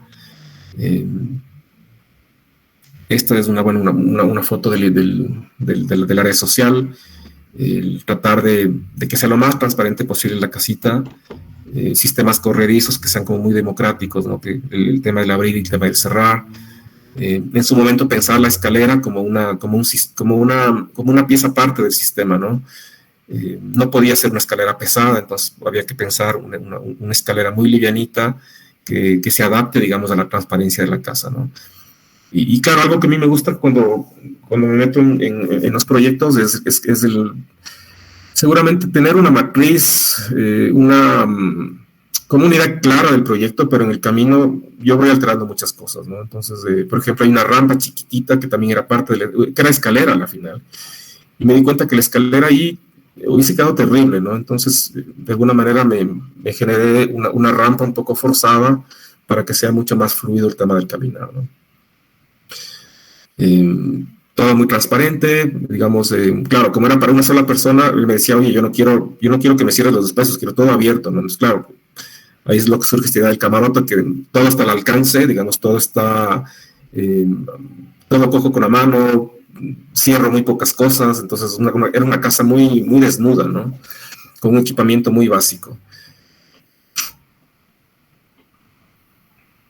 Esta es una foto del área social, el tratar de que sea lo más transparente posible la casita, sistemas corredizos que sean como muy democráticos, ¿no? Que el tema del abrir y el tema del cerrar. En su momento pensar la escalera como una pieza aparte del sistema, ¿no? No podía ser una escalera pesada, entonces había que pensar una escalera muy livianita que se adapte, digamos, a la transparencia de la casa, ¿no? Y claro, algo que a mí me gusta cuando me meto en los proyectos es seguramente tener una matriz, como una idea clara del proyecto, pero en el camino yo voy alterando muchas cosas, ¿no? Entonces, por ejemplo, hay una rampa chiquitita que también era parte que era escalera a la final. Y me di cuenta que la escalera ahí hubiese quedado terrible, ¿no? Entonces, de alguna manera me generé una rampa un poco forzada para que sea mucho más fluido el tema del caminar, ¿no? Todo muy transparente, digamos, claro, como era para una sola persona, él me decía, oye, yo no quiero que me cierres los espacios, quiero todo abierto, ¿no? Entonces, claro, ahí es lo que surge esta idea del camarote, que todo está al alcance, digamos, todo está, todo cojo con la mano, cierro muy pocas cosas, entonces era una casa muy, muy desnuda, ¿no? Con un equipamiento muy básico.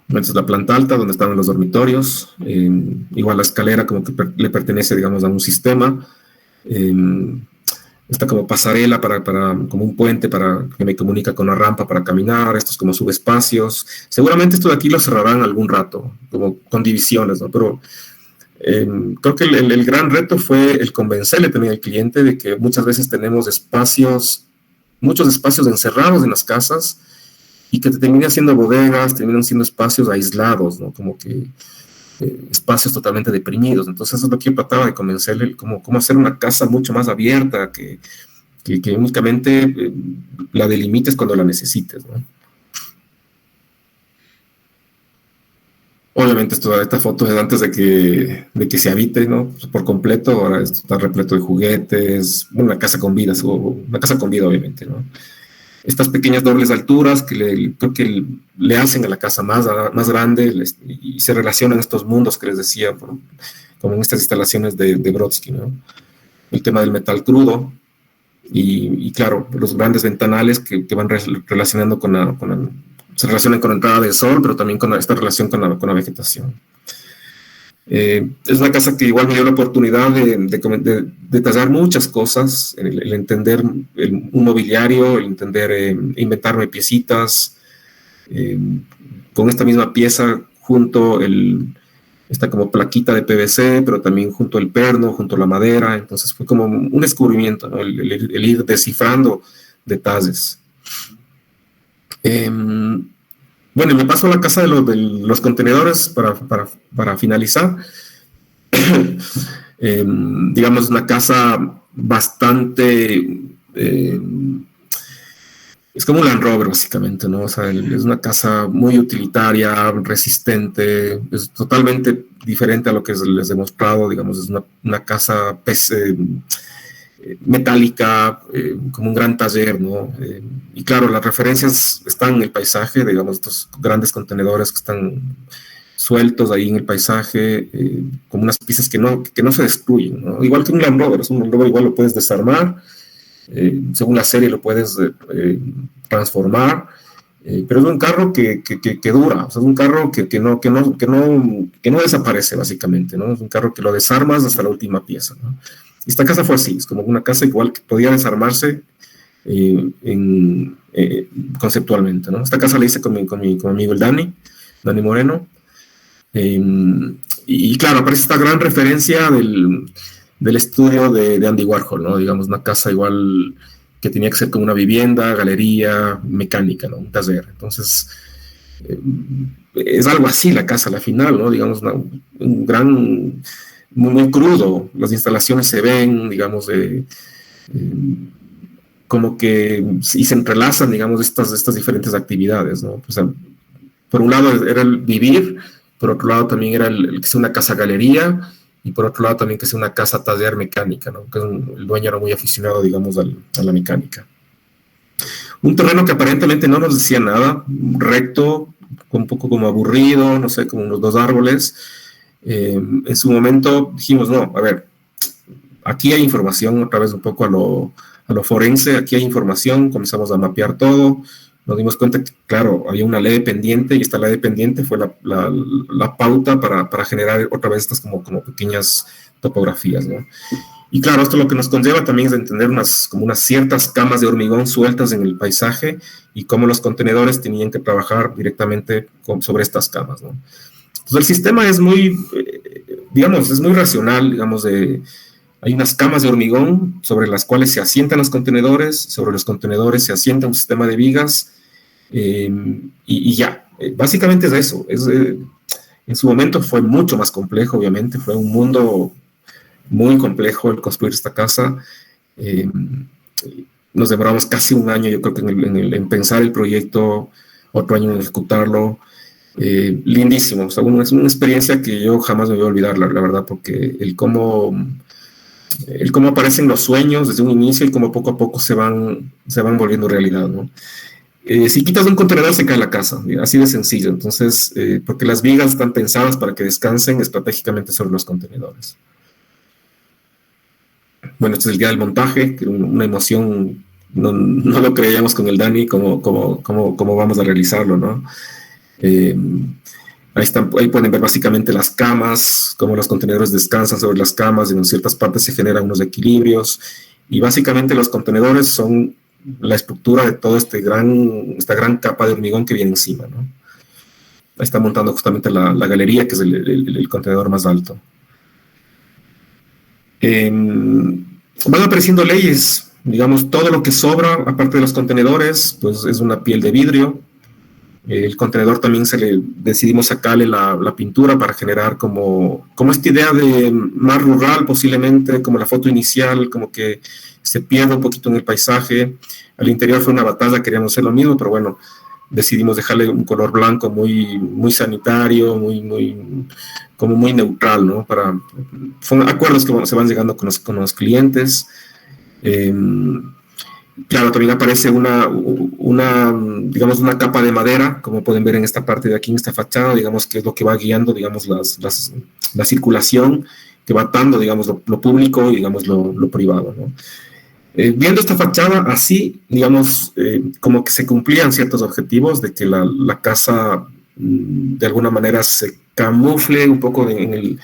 Entonces la planta alta, donde estaban los dormitorios, igual la escalera como que le pertenece, digamos, a un sistema, está como pasarela como un puente que me comunica con la rampa para caminar, estos como subespacios. Seguramente esto de aquí lo cerrarán algún rato, como con divisiones, ¿no? Pero creo que el gran reto fue el convencerle también al cliente de que muchas veces tenemos muchos espacios encerrados en las casas, y que te terminan siendo bodegas, terminan siendo espacios aislados, ¿no? Como que espacios totalmente deprimidos. Entonces eso es lo que yo trataba de convencerle, cómo hacer una casa mucho más abierta, que únicamente la delimites cuando la necesites, ¿no? Obviamente esta foto es antes de que se habite, ¿no? Por completo. Ahora está repleto de juguetes, una casa con vida, obviamente, ¿no? Estas pequeñas dobles alturas que creo que le hacen a la casa más grande, y se relacionan estos mundos que les decía, como en estas instalaciones de Brodsky, ¿no? El tema del metal crudo y claro, los grandes ventanales que van relacionando se relacionan con la entrada del sol, pero también con esta relación con la vegetación. Es una casa que igual me dio la oportunidad de tallar muchas cosas, el entender un mobiliario, el entender, inventarme piecitas, con esta misma pieza junto esta como plaquita de PVC, pero también junto el perno, junto la madera. Entonces fue como un descubrimiento, ¿no? el ir descifrando detalles. Bueno, me paso a la casa de los contenedores para finalizar. Digamos, una casa bastante... es como un Land Rover, básicamente, ¿no? O sea, es una casa muy utilitaria, resistente, es totalmente diferente a lo que les he mostrado. Digamos, es una casa metálica, como un gran taller, ¿no? Y claro, las referencias están en el paisaje, digamos, estos grandes contenedores que están sueltos ahí en el paisaje, como unas piezas que no se destruyen, ¿no? Igual que un Land Rover, igual lo puedes desarmar, según la serie lo puedes transformar, pero es un carro que dura, o sea, es un carro que no desaparece, básicamente, ¿no? Es un carro que lo desarmas hasta la última pieza, ¿no? Esta casa fue así, es como una casa igual que podía desarmarse conceptualmente, ¿no? Esta casa la hice con mi amigo el Dani Moreno, y claro, aparece esta gran referencia del estudio de Andy Warhol, ¿no? Digamos, una casa igual que tenía que ser como una vivienda, galería, mecánica, ¿no? Un taller. Entonces, es algo así la casa a la final, ¿no? Digamos, un gran... Muy crudo, las instalaciones se ven, digamos, como que y se entrelazan, digamos, estas diferentes actividades, ¿no? O sea, por un lado era el vivir, por otro lado también era el que sea una casa galería, y por otro lado también que sea una casa taller mecánica, ¿no? Que el dueño era muy aficionado, digamos, a la mecánica. Un terreno que aparentemente no nos decía nada, recto, un poco como aburrido, no sé, como unos 2 árboles. En su momento dijimos, no, a ver, aquí hay información, otra vez un poco a lo forense, aquí hay información, comenzamos a mapear todo, nos dimos cuenta que, claro, había una ley pendiente, y esta ley pendiente fue la pauta para generar otra vez estas como pequeñas topografías, ¿no? Y claro, esto lo que nos conlleva también es entender como unas ciertas camas de hormigón sueltas en el paisaje, y cómo los contenedores tenían que trabajar directamente sobre estas camas, ¿no? Entonces el sistema es muy, digamos, es muy racional, digamos, hay unas camas de hormigón sobre las cuales se asientan los contenedores, sobre los contenedores se asienta un sistema de vigas, y ya, básicamente es eso. En su momento fue mucho más complejo, obviamente, fue un mundo muy complejo el construir esta casa. Nos demoramos casi un año, yo creo que en pensar el proyecto, otro año en ejecutarlo. Lindísimo, o sea, es una experiencia que yo jamás me voy a olvidar, la verdad, porque el cómo aparecen los sueños desde un inicio y cómo poco a poco se van volviendo realidad, ¿no? Si quitas un contenedor se cae la casa, así de sencillo. Entonces, porque las vigas están pensadas para que descansen estratégicamente sobre los contenedores. Bueno, este es el día del montaje, que una emoción, no lo creíamos con el Dani, cómo vamos a realizarlo, ¿no? Ahí pueden ver básicamente las camas, cómo los contenedores descansan sobre las camas y en ciertas partes se generan unos equilibrios. Y básicamente los contenedores son la estructura de toda esta gran capa de hormigón que viene encima, ¿no? Ahí está montando justamente la galería, que es el contenedor más alto. Van apareciendo leyes, digamos, todo lo que sobra, aparte de los contenedores, pues es una piel de vidrio. El contenedor también decidimos sacarle la pintura para generar como esta idea de más rural, posiblemente, como la foto inicial, como que se pierde un poquito en el paisaje. Al interior fue una batalla, queríamos hacer lo mismo, pero bueno, decidimos dejarle un color blanco muy sanitario, como muy neutral, ¿no? Son acuerdos que se van llegando con los clientes. Claro, también aparece digamos, una capa de madera, como pueden ver en esta parte de aquí, en esta fachada, digamos, que es lo que va guiando, digamos, la circulación, que va atando, digamos, lo público y, digamos, lo privado, ¿no? Viendo esta fachada así, digamos, como que se cumplían ciertos objetivos de que la casa de alguna manera se camufle un poco en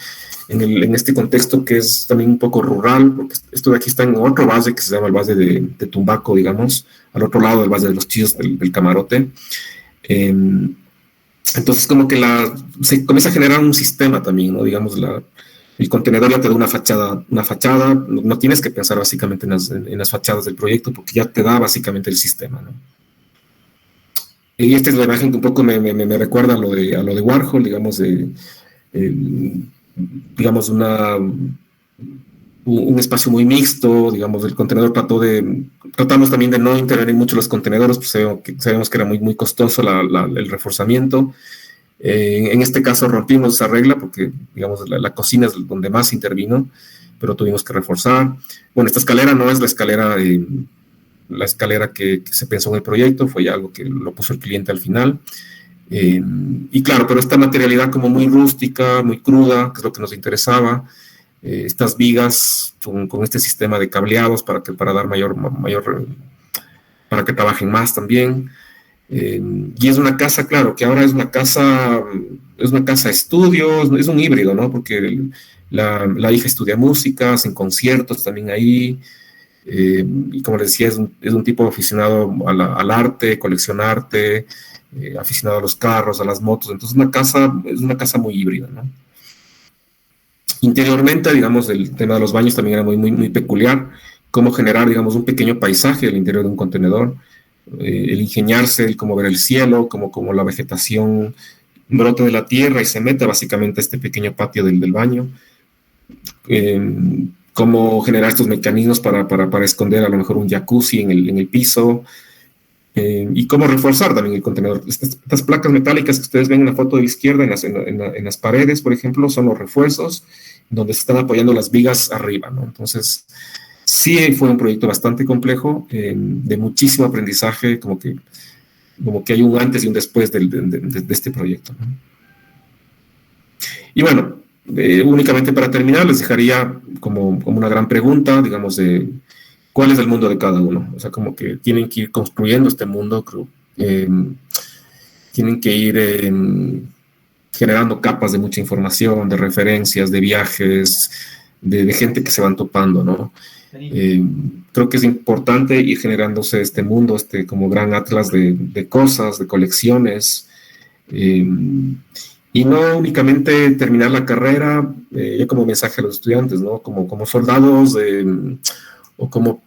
este contexto que es también un poco rural, porque esto de aquí está en otro valle que se llama el valle de Tumbaco, digamos, al otro lado del valle de los Chillos, del Camarote. Entonces como que se comienza a generar un sistema también, ¿no? Digamos, el contenedor ya te da una fachada, no tienes que pensar básicamente en las fachadas del proyecto porque ya te da básicamente el sistema, ¿no? Y esta es la imagen que un poco me recuerda a lo de Warhol, digamos, digamos un espacio muy mixto, digamos, el contenedor tratamos también de no intervenir mucho los contenedores, pues sabemos que era muy costoso el reforzamiento. En este caso rompimos esa regla porque, digamos, la cocina es donde más intervino, pero tuvimos que reforzar. Bueno, esta escalera no es la escalera que se pensó en el proyecto, fue algo que lo puso el cliente al final. Y claro, pero esta materialidad como muy rústica, muy cruda, que es lo que nos interesaba, estas vigas con este sistema de cableados para dar para que trabajen más también. Y es una casa, claro, que ahora es una casa estudio, es un híbrido, ¿no? Porque la hija estudia música, hacen conciertos también ahí, y como les decía, es un tipo aficionado al arte, colecciona arte, aficionado a los carros, a las motos, entonces es una casa muy híbrida, ¿no? Interiormente, digamos, el tema de los baños también era muy peculiar, cómo generar, digamos, un pequeño paisaje al interior de un contenedor, el ingeniarse, el cómo ver el cielo, cómo la vegetación brota de la tierra y se mete básicamente a este pequeño patio del baño, cómo generar estos mecanismos para esconder a lo mejor un jacuzzi en el piso, y cómo reforzar también el contenedor. Estas placas metálicas que ustedes ven en la foto de la izquierda, en las paredes, por ejemplo, son los refuerzos donde se están apoyando las vigas arriba, ¿no? Entonces, sí fue un proyecto bastante complejo, de muchísimo aprendizaje, como que hay un antes y un después de este proyecto, ¿no? Y bueno, únicamente para terminar, les dejaría como una gran pregunta, digamos, de cuál es el mundo de cada uno. O sea, como que tienen que ir construyendo este mundo, creo. Tienen que ir generando capas de mucha información, de referencias, de viajes, de gente que se van topando, ¿no? Creo que es importante ir generándose este mundo, como gran atlas de cosas, de colecciones, y no únicamente terminar la carrera, ya como mensaje a los estudiantes, ¿no? Como soldados, o como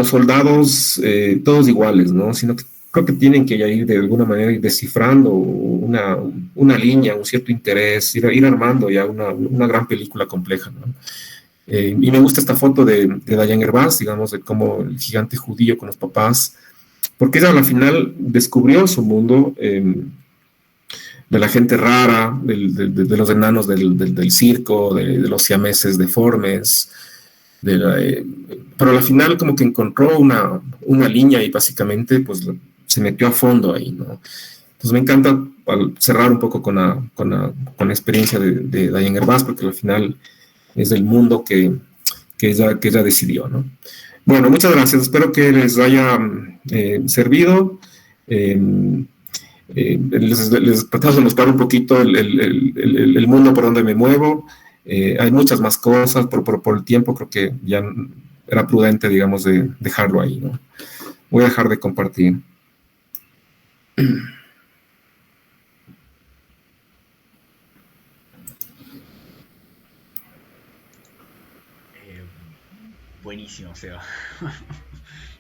soldados, todos iguales, ¿no? Sino que creo que tienen que ir de alguna manera ir descifrando una línea, un cierto interés, ir armando ya una gran película compleja, ¿no? Y me gusta esta foto de Dayan Herbaz, digamos, de cómo el gigante judío con los papás porque ella al final descubrió su mundo de la gente rara, de los enanos del circo, de los siameses deformes, pero al final como que encontró una línea y básicamente pues se metió a fondo ahí, ¿no? Entonces me encanta cerrar un poco con la experiencia de Diane Herbaz, porque al final es el mundo que ella decidió, ¿no? Bueno, muchas gracias. Espero que les haya servido. Les tratamos de mostrar un poquito el mundo por donde me muevo. Hay muchas más cosas, por el tiempo creo que ya era prudente, digamos, de dejarlo ahí, ¿no? Voy a dejar de compartir. Buenísimo, Seba.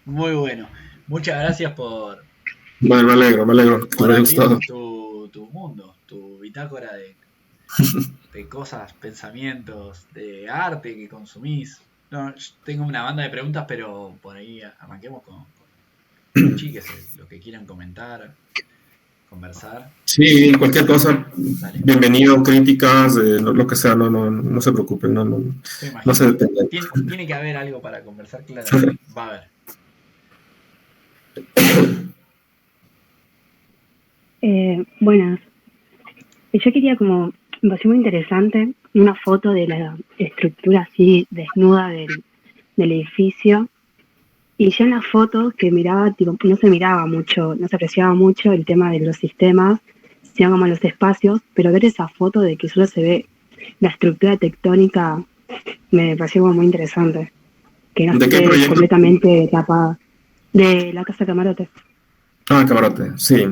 Muy bueno. Muchas gracias por Bueno, me alegro que les haya gustado. tu mundo, tu bitácora de cosas, pensamientos, de arte que consumís. No, yo tengo una banda de preguntas, pero por ahí arranquemos con chiques, lo que quieran comentar, conversar. Sí, cualquier cosa, Dale. bienvenido, críticas, lo que sea, no se preocupen, no se detengan. Tiene que haber algo para conversar, claro. Va a haber. Buenas. Yo quería me pareció muy interesante una foto de la estructura así desnuda del edificio. Y yo en la foto que miraba, tipo, no se miraba mucho, no se apreciaba mucho el tema de los sistemas, sino como los espacios, pero ver esa foto de que solo se ve la estructura tectónica me pareció como muy interesante. Que no esté completamente tapada. De la Casa Camarote. Ah, Camarote, sí.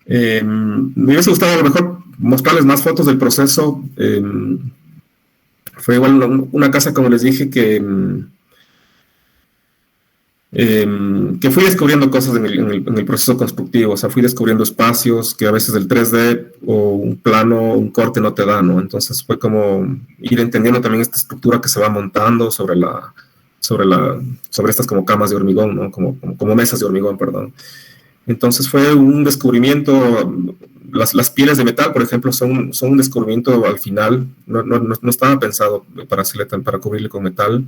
Me hubiese gustado a lo mejor mostrarles más fotos del proceso. Fue igual una casa, como les dije, que fui descubriendo cosas en el proceso constructivo. O sea, fui descubriendo espacios que a veces el 3D o un plano, un corte no te da, ¿no? Entonces fue como ir entendiendo también esta estructura que se va montando sobre estas como camas de hormigón, ¿no? Como mesas de hormigón, perdón. Entonces fue un descubrimiento. Las pieles de metal, por ejemplo, son un descubrimiento al final. No estaba pensado para cubrirle con metal.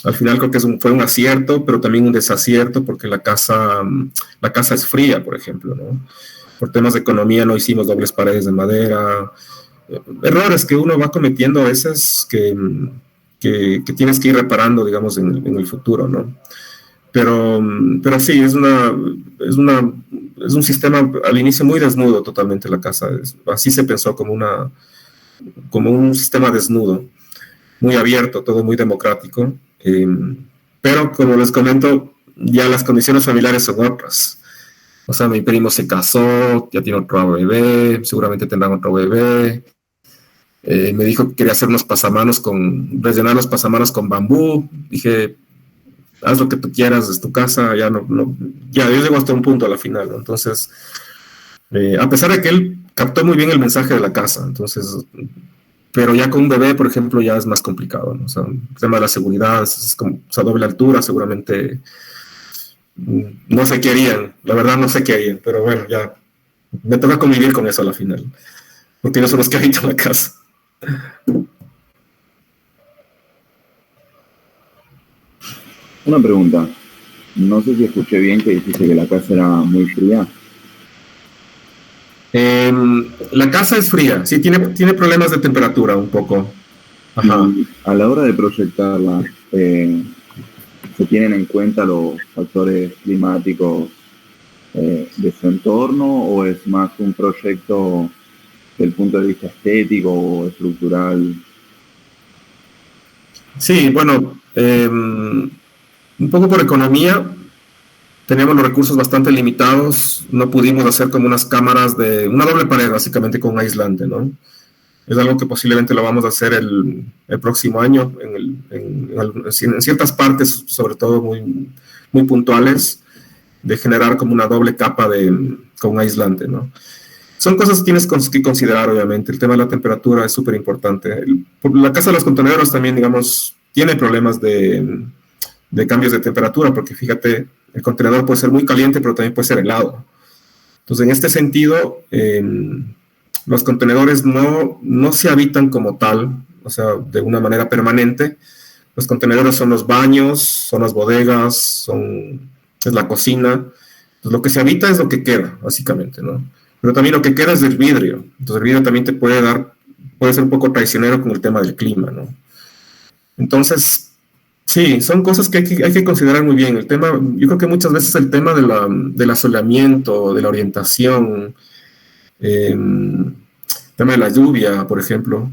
Al final creo que fue un acierto, pero también un desacierto, porque la casa es fría, por ejemplo, ¿no? Por temas de economía no hicimos dobles paredes de madera. Errores que uno va cometiendo a veces que tienes que ir reparando, digamos, en el futuro, ¿no? Pero sí, es un sistema al inicio muy desnudo totalmente la casa. Así se pensó como un sistema desnudo, muy abierto, todo muy democrático. Pero como les comento, ya las condiciones familiares son otras. O sea, mi primo se casó, ya tiene otro bebé, seguramente tendrán otro bebé. Me dijo que quería hacer rellenar los pasamanos con bambú. Dije, haz lo que tú quieras, es tu casa, ya yo llego hasta un punto a la final, ¿no? Entonces, a pesar de que él captó muy bien el mensaje de la casa, entonces, pero ya con un bebé, por ejemplo, ya es más complicado, ¿no? O sea, el tema de la seguridad, es como, o sea, doble altura, seguramente no sé qué harían, la verdad no sé qué harían, pero bueno, ya me toca convivir con eso a la final, porque no son los que habitan la casa. Una pregunta. No sé si escuché bien que dijiste que la casa era muy fría. La casa es fría, sí, tiene problemas de temperatura un poco. Ajá. Y a la hora de proyectarla, ¿se tienen en cuenta los factores climáticos de su entorno o es más un proyecto desde el punto de vista estético o estructural? Sí, bueno, un poco por economía, teníamos los recursos bastante limitados, no pudimos hacer como unas cámaras una doble pared básicamente con un aislante, ¿no? Es algo que posiblemente lo vamos a hacer el próximo año, en ciertas partes, sobre todo muy, muy puntuales, de generar como una doble capa con un aislante, ¿no? Son cosas que tienes que considerar, obviamente. El tema de la temperatura es súper importante. La casa de los contenedores también, digamos, tiene problemas de cambios de temperatura, porque fíjate, El contenedor puede ser muy caliente, pero también puede ser helado. Entonces, en este sentido, los contenedores no se habitan como tal, o sea, de una manera permanente. Los contenedores son los baños, son las bodegas, es la cocina. Entonces, lo que se habita es lo que queda, básicamente, ¿no? Pero también lo que queda es del vidrio. Entonces, el vidrio también te puede ser un poco traicionero con el tema del clima, ¿no? Entonces, sí, son cosas que hay que considerar muy bien. Yo creo que muchas veces el tema del asolamiento, de la orientación, el tema de la lluvia, por ejemplo,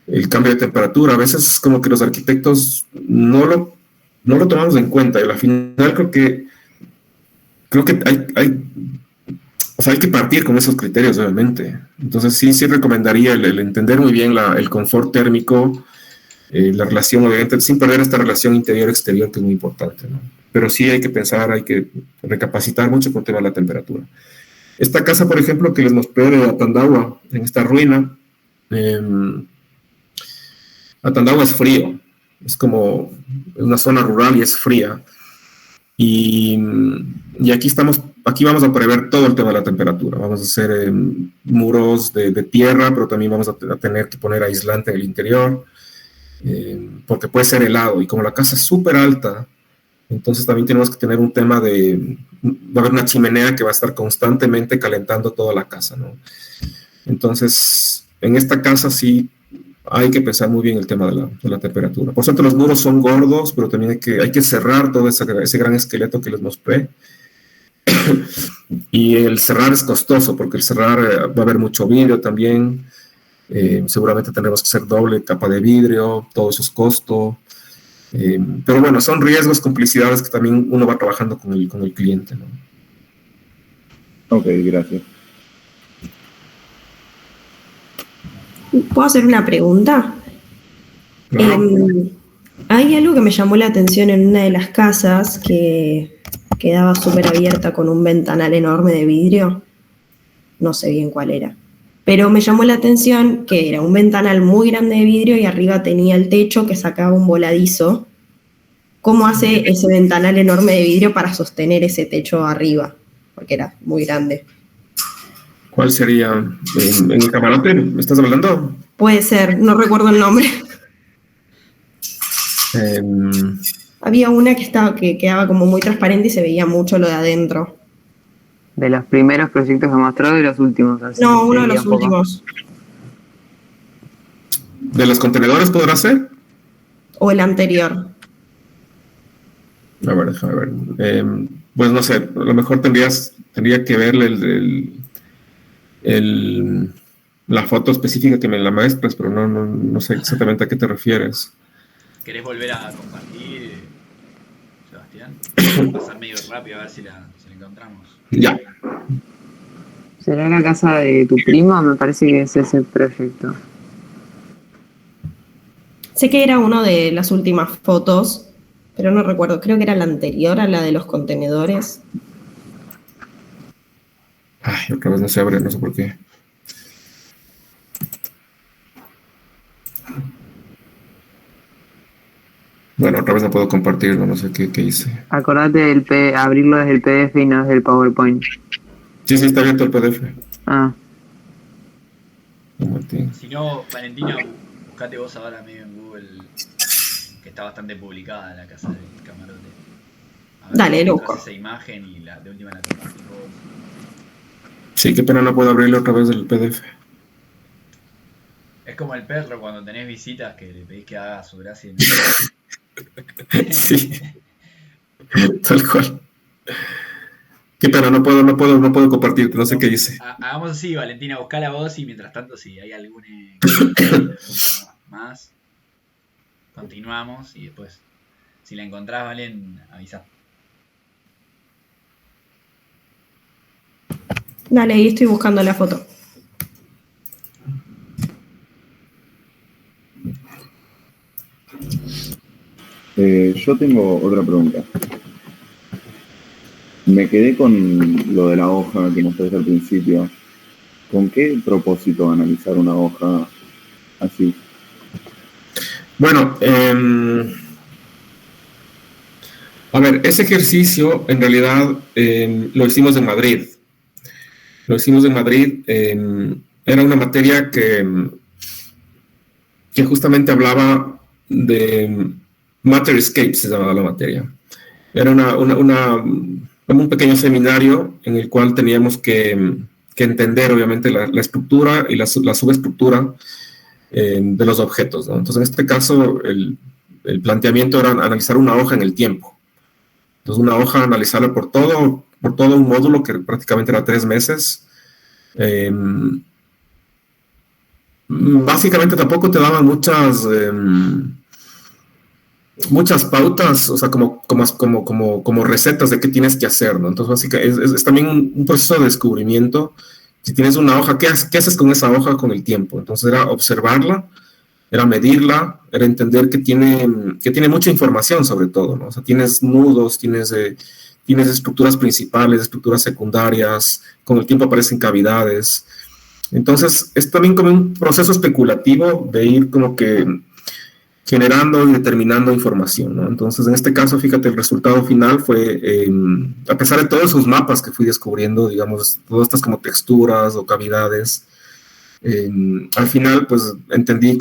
el cambio de temperatura, a veces como que los arquitectos no lo tomamos en cuenta, y al final creo que hay que partir con esos criterios, obviamente. Entonces sí recomendaría el entender muy bien el confort térmico, la relación, obviamente, sin perder esta relación interior-exterior, que es muy importante, ¿no? Pero sí hay que pensar, hay que recapacitar mucho con el tema de la temperatura. Esta casa, por ejemplo, que les mostré de Atandahua, en esta ruina, Atandahua es frío, es como una zona rural y es fría. Y aquí vamos a prever todo el tema de la temperatura. Vamos a hacer muros de tierra, pero también vamos a tener que poner aislante en el interior, porque puede ser helado. Y como la casa es súper alta, entonces también tenemos que tener un tema va a haber una chimenea que va a estar constantemente calentando toda la casa, ¿no? Entonces, en esta casa sí hay que pensar muy bien el tema de la temperatura. Por cierto, los muros son gordos, pero también hay que cerrar todo ese gran esqueleto que les mostré. Y el cerrar es costoso, porque el cerrar va a haber mucho vidrio también. Seguramente tendremos que hacer doble capa de vidrio, todo eso es costo. Pero bueno, son riesgos, complicidades que también uno va trabajando con el cliente, ¿no? Ok, gracias. ¿Puedo hacer una pregunta? Claro. Hay algo que me llamó la atención en una de las casas que quedaba súper abierta con un ventanal enorme de vidrio. No sé bien cuál era. Pero me llamó la atención que era un ventanal muy grande de vidrio y arriba tenía el techo que sacaba un voladizo. ¿Cómo hace ese ventanal enorme de vidrio para sostener ese techo arriba? Porque era muy grande. ¿Cuál sería? ¿En el camarote me estás hablando? Puede ser, no recuerdo el nombre. Había una que quedaba como muy transparente y se veía mucho lo de adentro. De los primeros proyectos que mostró, de los últimos. Así No, uno de los últimos. ¿De los contenedores podrá ser? O el anterior. A ver, déjame ver. Pues no sé, a lo mejor tendría que verle la foto específica que me la muestras, pero no sé exactamente a qué te refieres. ¿Querés volver a compartir, Sebastián? Pasar medio rápido a ver si la encontramos. Ya. ¿Será la casa de tu primo? Me parece que es ese proyecto. Sé que era uno de las últimas fotos, pero no recuerdo. Creo que era la anterior a la de los contenedores. Ay, otra vez no se abre, no sé por qué. Bueno, otra vez no puedo compartirlo, no sé qué hice. Acordate abrirlo desde el PDF y no desde el PowerPoint. Sí, está abierto el PDF. Ah. Si no, Valentina, buscate vos ahora medio en Google, que está bastante publicada la casa del camarote. A ver, dale, lo busco. Esa imagen y de última la compartís vos. Sí, qué pena no puedo abrirlo otra vez del PDF. Es como el perro cuando tenés visitas que le pedís que haga su gracia. Sí, tal cual. Qué pena, no puedo compartirte, no sé qué hice. Hagamos así, Valentina, buscala vos y mientras tanto si hay algún más, continuamos y después, si la encontrás, Valen, avisá. Dale, ahí estoy buscando la foto. Yo tengo otra pregunta. Me quedé con lo de la hoja que mostraste al principio. ¿Con qué propósito analizar una hoja así? Bueno, A ver, ese ejercicio en realidad lo hicimos en Madrid. Era una materia que justamente hablaba de Matterscape, se llamaba la materia. Era como un pequeño seminario en el cual teníamos que entender, obviamente, la estructura y la subestructura de los objetos, ¿no? Entonces, en este caso, el planteamiento era analizar una hoja en el tiempo. Entonces, una hoja, analizarla por todo un módulo que prácticamente era 3 meses. Básicamente tampoco te daban muchas pautas, o sea, como recetas de qué tienes que hacer, ¿no? Entonces, básicamente, es también un proceso de descubrimiento. Si tienes una hoja, ¿qué haces con esa hoja con el tiempo? Entonces, era observarla, era medirla, era entender que tiene mucha información sobre todo, ¿no? O sea, tienes nudos, tienes estructuras principales, estructuras secundarias, con el tiempo aparecen cavidades. Entonces, es también como un proceso especulativo de ir como que generando y determinando información, ¿no? Entonces, en este caso, fíjate, el resultado final fue, a pesar de todos esos mapas que fui descubriendo, digamos, todas estas como texturas o cavidades, al final, pues, entendí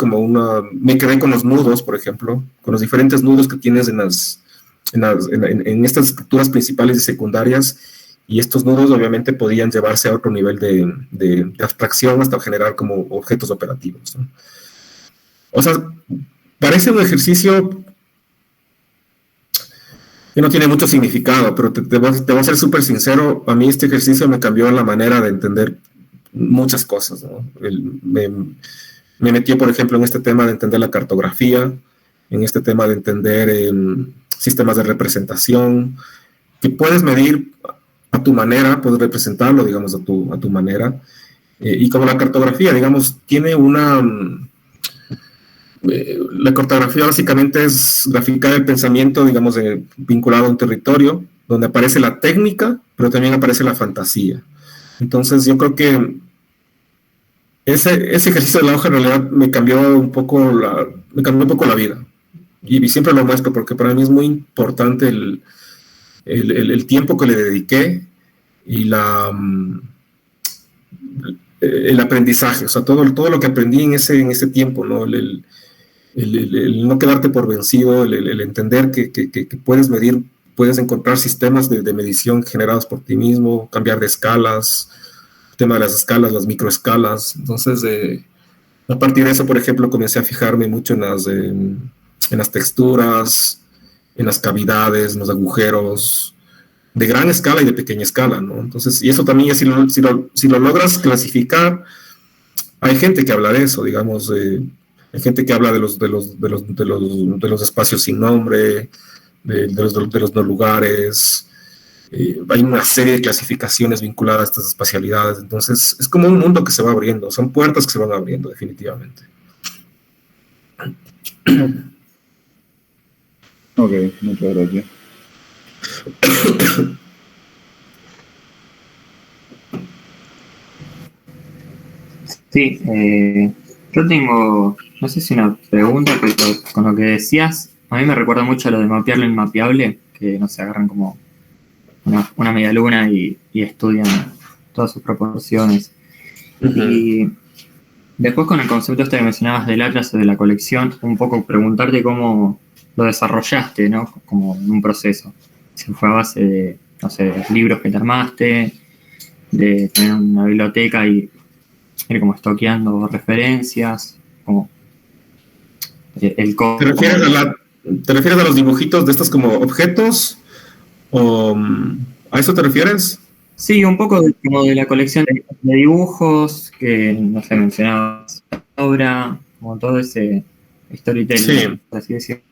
me quedé con los nudos, por ejemplo, con los diferentes nudos que tienes en estas estructuras principales y secundarias, y estos nudos obviamente podían llevarse a otro nivel de abstracción hasta generar como objetos operativos, ¿no? O sea, parece un ejercicio que no tiene mucho significado, pero te voy a ser súper sincero, a mí este ejercicio me cambió la manera de entender muchas cosas, ¿no? Me metió, por ejemplo, en este tema de entender la cartografía, en este tema de entender sistemas de representación, que puedes medir a tu manera, puedes representarlo, digamos, a tu manera, y como la cartografía, digamos, tiene la cartografía básicamente es graficar el pensamiento, digamos, vinculado a un territorio, donde aparece la técnica, pero también aparece la fantasía. Entonces, yo creo que ese ejercicio de la hoja en realidad me cambió un poco la vida. Y siempre lo muestro porque para mí es muy importante el tiempo que le dediqué y el aprendizaje, o sea, todo lo que aprendí en ese tiempo, ¿no? El no quedarte por vencido, el entender que puedes medir, puedes encontrar sistemas de medición generados por ti mismo, cambiar de escalas, el tema de las escalas, las microescalas. Entonces, a partir de eso, por ejemplo, comencé a fijarme mucho en las texturas, en las cavidades, en los agujeros, de gran escala y de pequeña escala, ¿no? Entonces, y eso también, si lo logras clasificar, hay gente que habla de eso, digamos, hay gente que habla de los espacios sin nombre, de los no lugares. Hay una serie de clasificaciones vinculadas a estas espacialidades. Entonces, es como un mundo que se va abriendo. Son puertas que se van abriendo, definitivamente. Ok, muchas gracias. Sí, yo tengo, no sé si una pregunta, pero con lo que decías, a mí me recuerda mucho a lo de mapear lo inmapeable, que no se agarran como una media luna y estudian todas sus proporciones. Uh-huh. Y después con el concepto este que mencionabas del atlas o de la colección, un poco preguntarte cómo lo desarrollaste, ¿no? Como en un proceso. Si fue a base de, no sé, libros que te armaste, de tener una biblioteca y ir como estoqueando referencias, como el código. ¿Te refieres a los dibujitos de estos como objetos? ¿O a eso te refieres? Sí, un poco como de la colección de dibujos que, no sé, mencionabas ahora, como todo ese storytelling, sí, por así decirlo.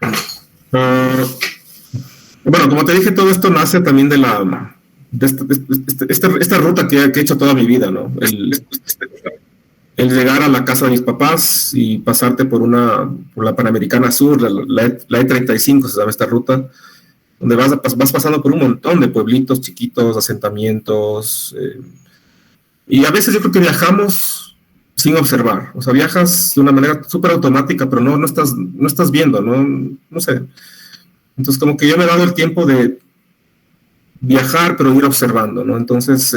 Bueno, como te dije, todo esto nace también de esta ruta que he hecho toda mi vida, ¿no? El llegar a la casa de mis papás y pasarte por la Panamericana Sur, la E35, se llama esta ruta, donde vas pasando por un montón de pueblitos chiquitos, asentamientos, y a veces yo creo que viajamos sin observar, o sea, viajas de una manera súper automática, pero no estás viendo, no sé. Entonces, como que yo me he dado el tiempo de viajar, pero ir observando, ¿no? Entonces,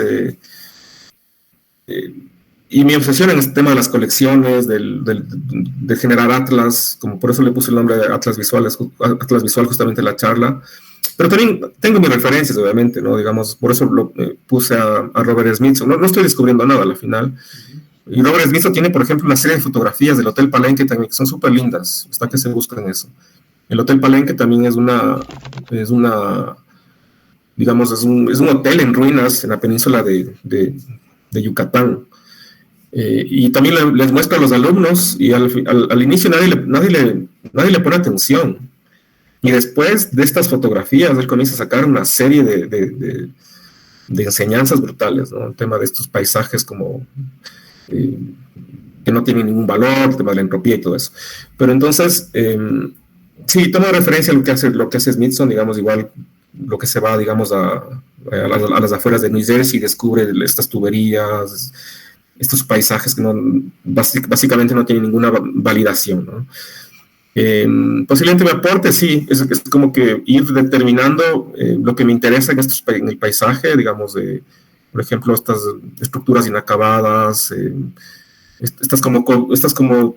y mi obsesión en este tema de las colecciones, de generar atlas, como por eso le puse el nombre de Atlas Visual justamente en la charla, pero también tengo mis referencias, obviamente, ¿no? Digamos, por eso puse a Robert Smithson. No estoy descubriendo nada al final. Y Robert Smithson tiene, por ejemplo, una serie de fotografías del Hotel Palenque también, que son súper lindas, hasta que se buscan eso. El Hotel Palenque también es digamos, es un hotel en ruinas en la península de Yucatán. Y también les muestra a los alumnos, y al inicio nadie le pone atención. Y después de estas fotografías, él comienza a sacar una serie de enseñanzas brutales, ¿no? El tema de estos paisajes como que no tienen ningún valor, el tema de la entropía y todo eso. Pero entonces, sí, tomo referencia a lo que hace Smithson, digamos, igual lo que se va, digamos, a las afueras de New Jersey y descubre estas tuberías, estos paisajes que básicamente no tienen ninguna validación, ¿no? Posiblemente mi aporte, sí, es como que ir determinando lo que me interesa en el paisaje, digamos, por ejemplo, estas estructuras inacabadas, estas como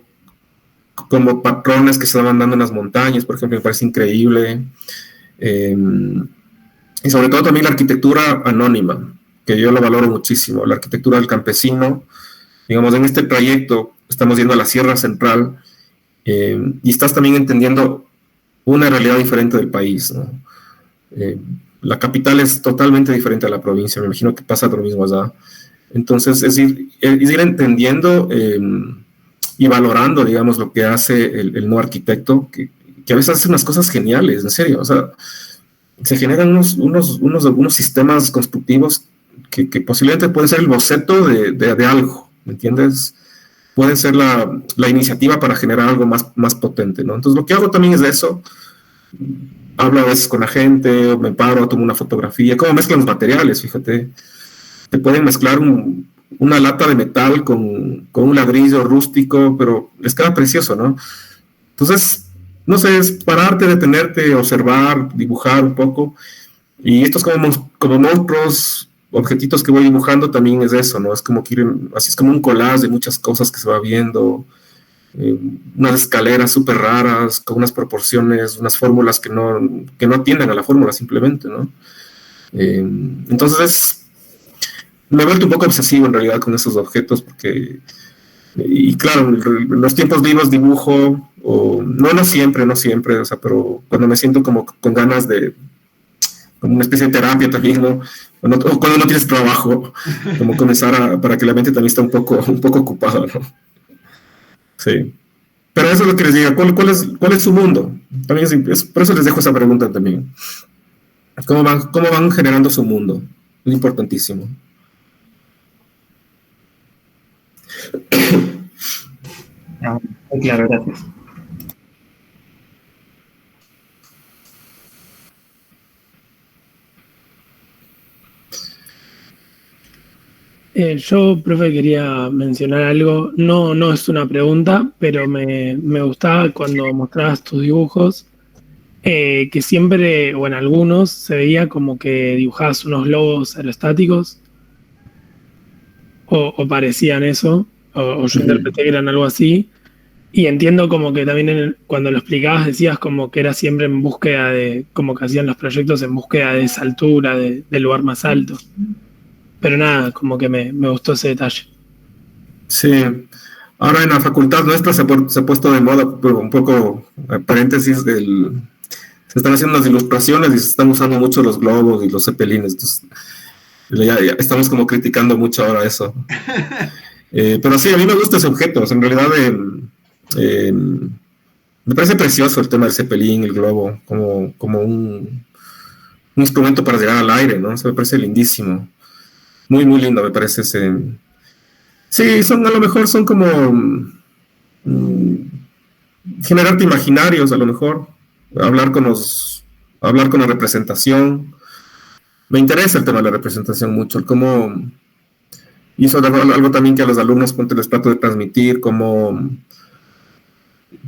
patrones que se van dando en las montañas, por ejemplo, me parece increíble. Y sobre todo también la arquitectura anónima, que yo lo valoro muchísimo, la arquitectura del campesino. Digamos, en este trayecto estamos yendo a la Sierra Central, y estás también entendiendo una realidad diferente del país, ¿no? La capital es totalmente diferente a la provincia, me imagino que pasa lo mismo allá. Entonces es ir entendiendo y valorando, digamos, lo que hace el no arquitecto, que a veces hace unas cosas geniales, en serio. O sea, se generan unos sistemas constructivos que posiblemente pueden ser el boceto de algo, ¿me entiendes? Pueden ser la iniciativa para generar algo más potente, ¿no? Entonces lo que hago también es de eso. Hablo a veces con la gente, me paro, tomo una fotografía, cómo mezclan los materiales, fíjate. Te pueden mezclar una lata de metal con un ladrillo rústico, pero les queda precioso, ¿no? Entonces, no sé, es pararte, detenerte, observar, dibujar un poco. Y estos como monstruos, objetitos que voy dibujando también es eso, ¿no? Es como así es como un collage de muchas cosas que se va viendo, unas escaleras súper raras, con unas proporciones, unas fórmulas que no atienden a la fórmula simplemente, ¿no? Entonces me he vuelto un poco obsesivo en realidad con esos objetos, porque, y claro, en los tiempos libres dibujo, no siempre, o sea, pero cuando me siento como con ganas como una especie de terapia también, ¿no? O cuando no tienes trabajo, como comenzar para que la mente también esté un poco ocupada, ¿no? Sí. Pero eso es lo que les digo, ¿cuál es su mundo? También por eso les dejo esa pregunta también. ¿Cómo van generando su mundo? Es importantísimo. Muy claro, gracias. Yo, profe, quería mencionar algo. No es una pregunta, pero me gustaba cuando mostrabas tus dibujos, que siempre, o en algunos, se veía como que dibujabas unos globos aerostáticos, o parecían eso, o yo interpreté que eran algo así. Y entiendo como que también cuando lo explicabas decías como que era siempre en búsqueda como que hacían los proyectos en búsqueda de esa altura, del lugar más alto. Pero nada, como que me gustó ese detalle. Sí, ahora en la facultad nuestra se ha puesto de moda, pero un poco, paréntesis, se están haciendo unas ilustraciones y se están usando mucho los globos y los zeppelines. Entonces, ya estamos como criticando mucho ahora eso. Pero sí, a mí me gusta ese objeto. O sea, en realidad me parece precioso el tema del zeppelin, el globo, como un instrumento para llegar al aire, ¿no? Eso me parece lindísimo. Muy, muy lindo, me parece ese. Sí, a lo mejor son como generarte imaginarios, a lo mejor. Hablar con la representación. Me interesa el tema de la representación mucho, el cómo. Y eso es algo también que a los alumnos les trato de transmitir, cómo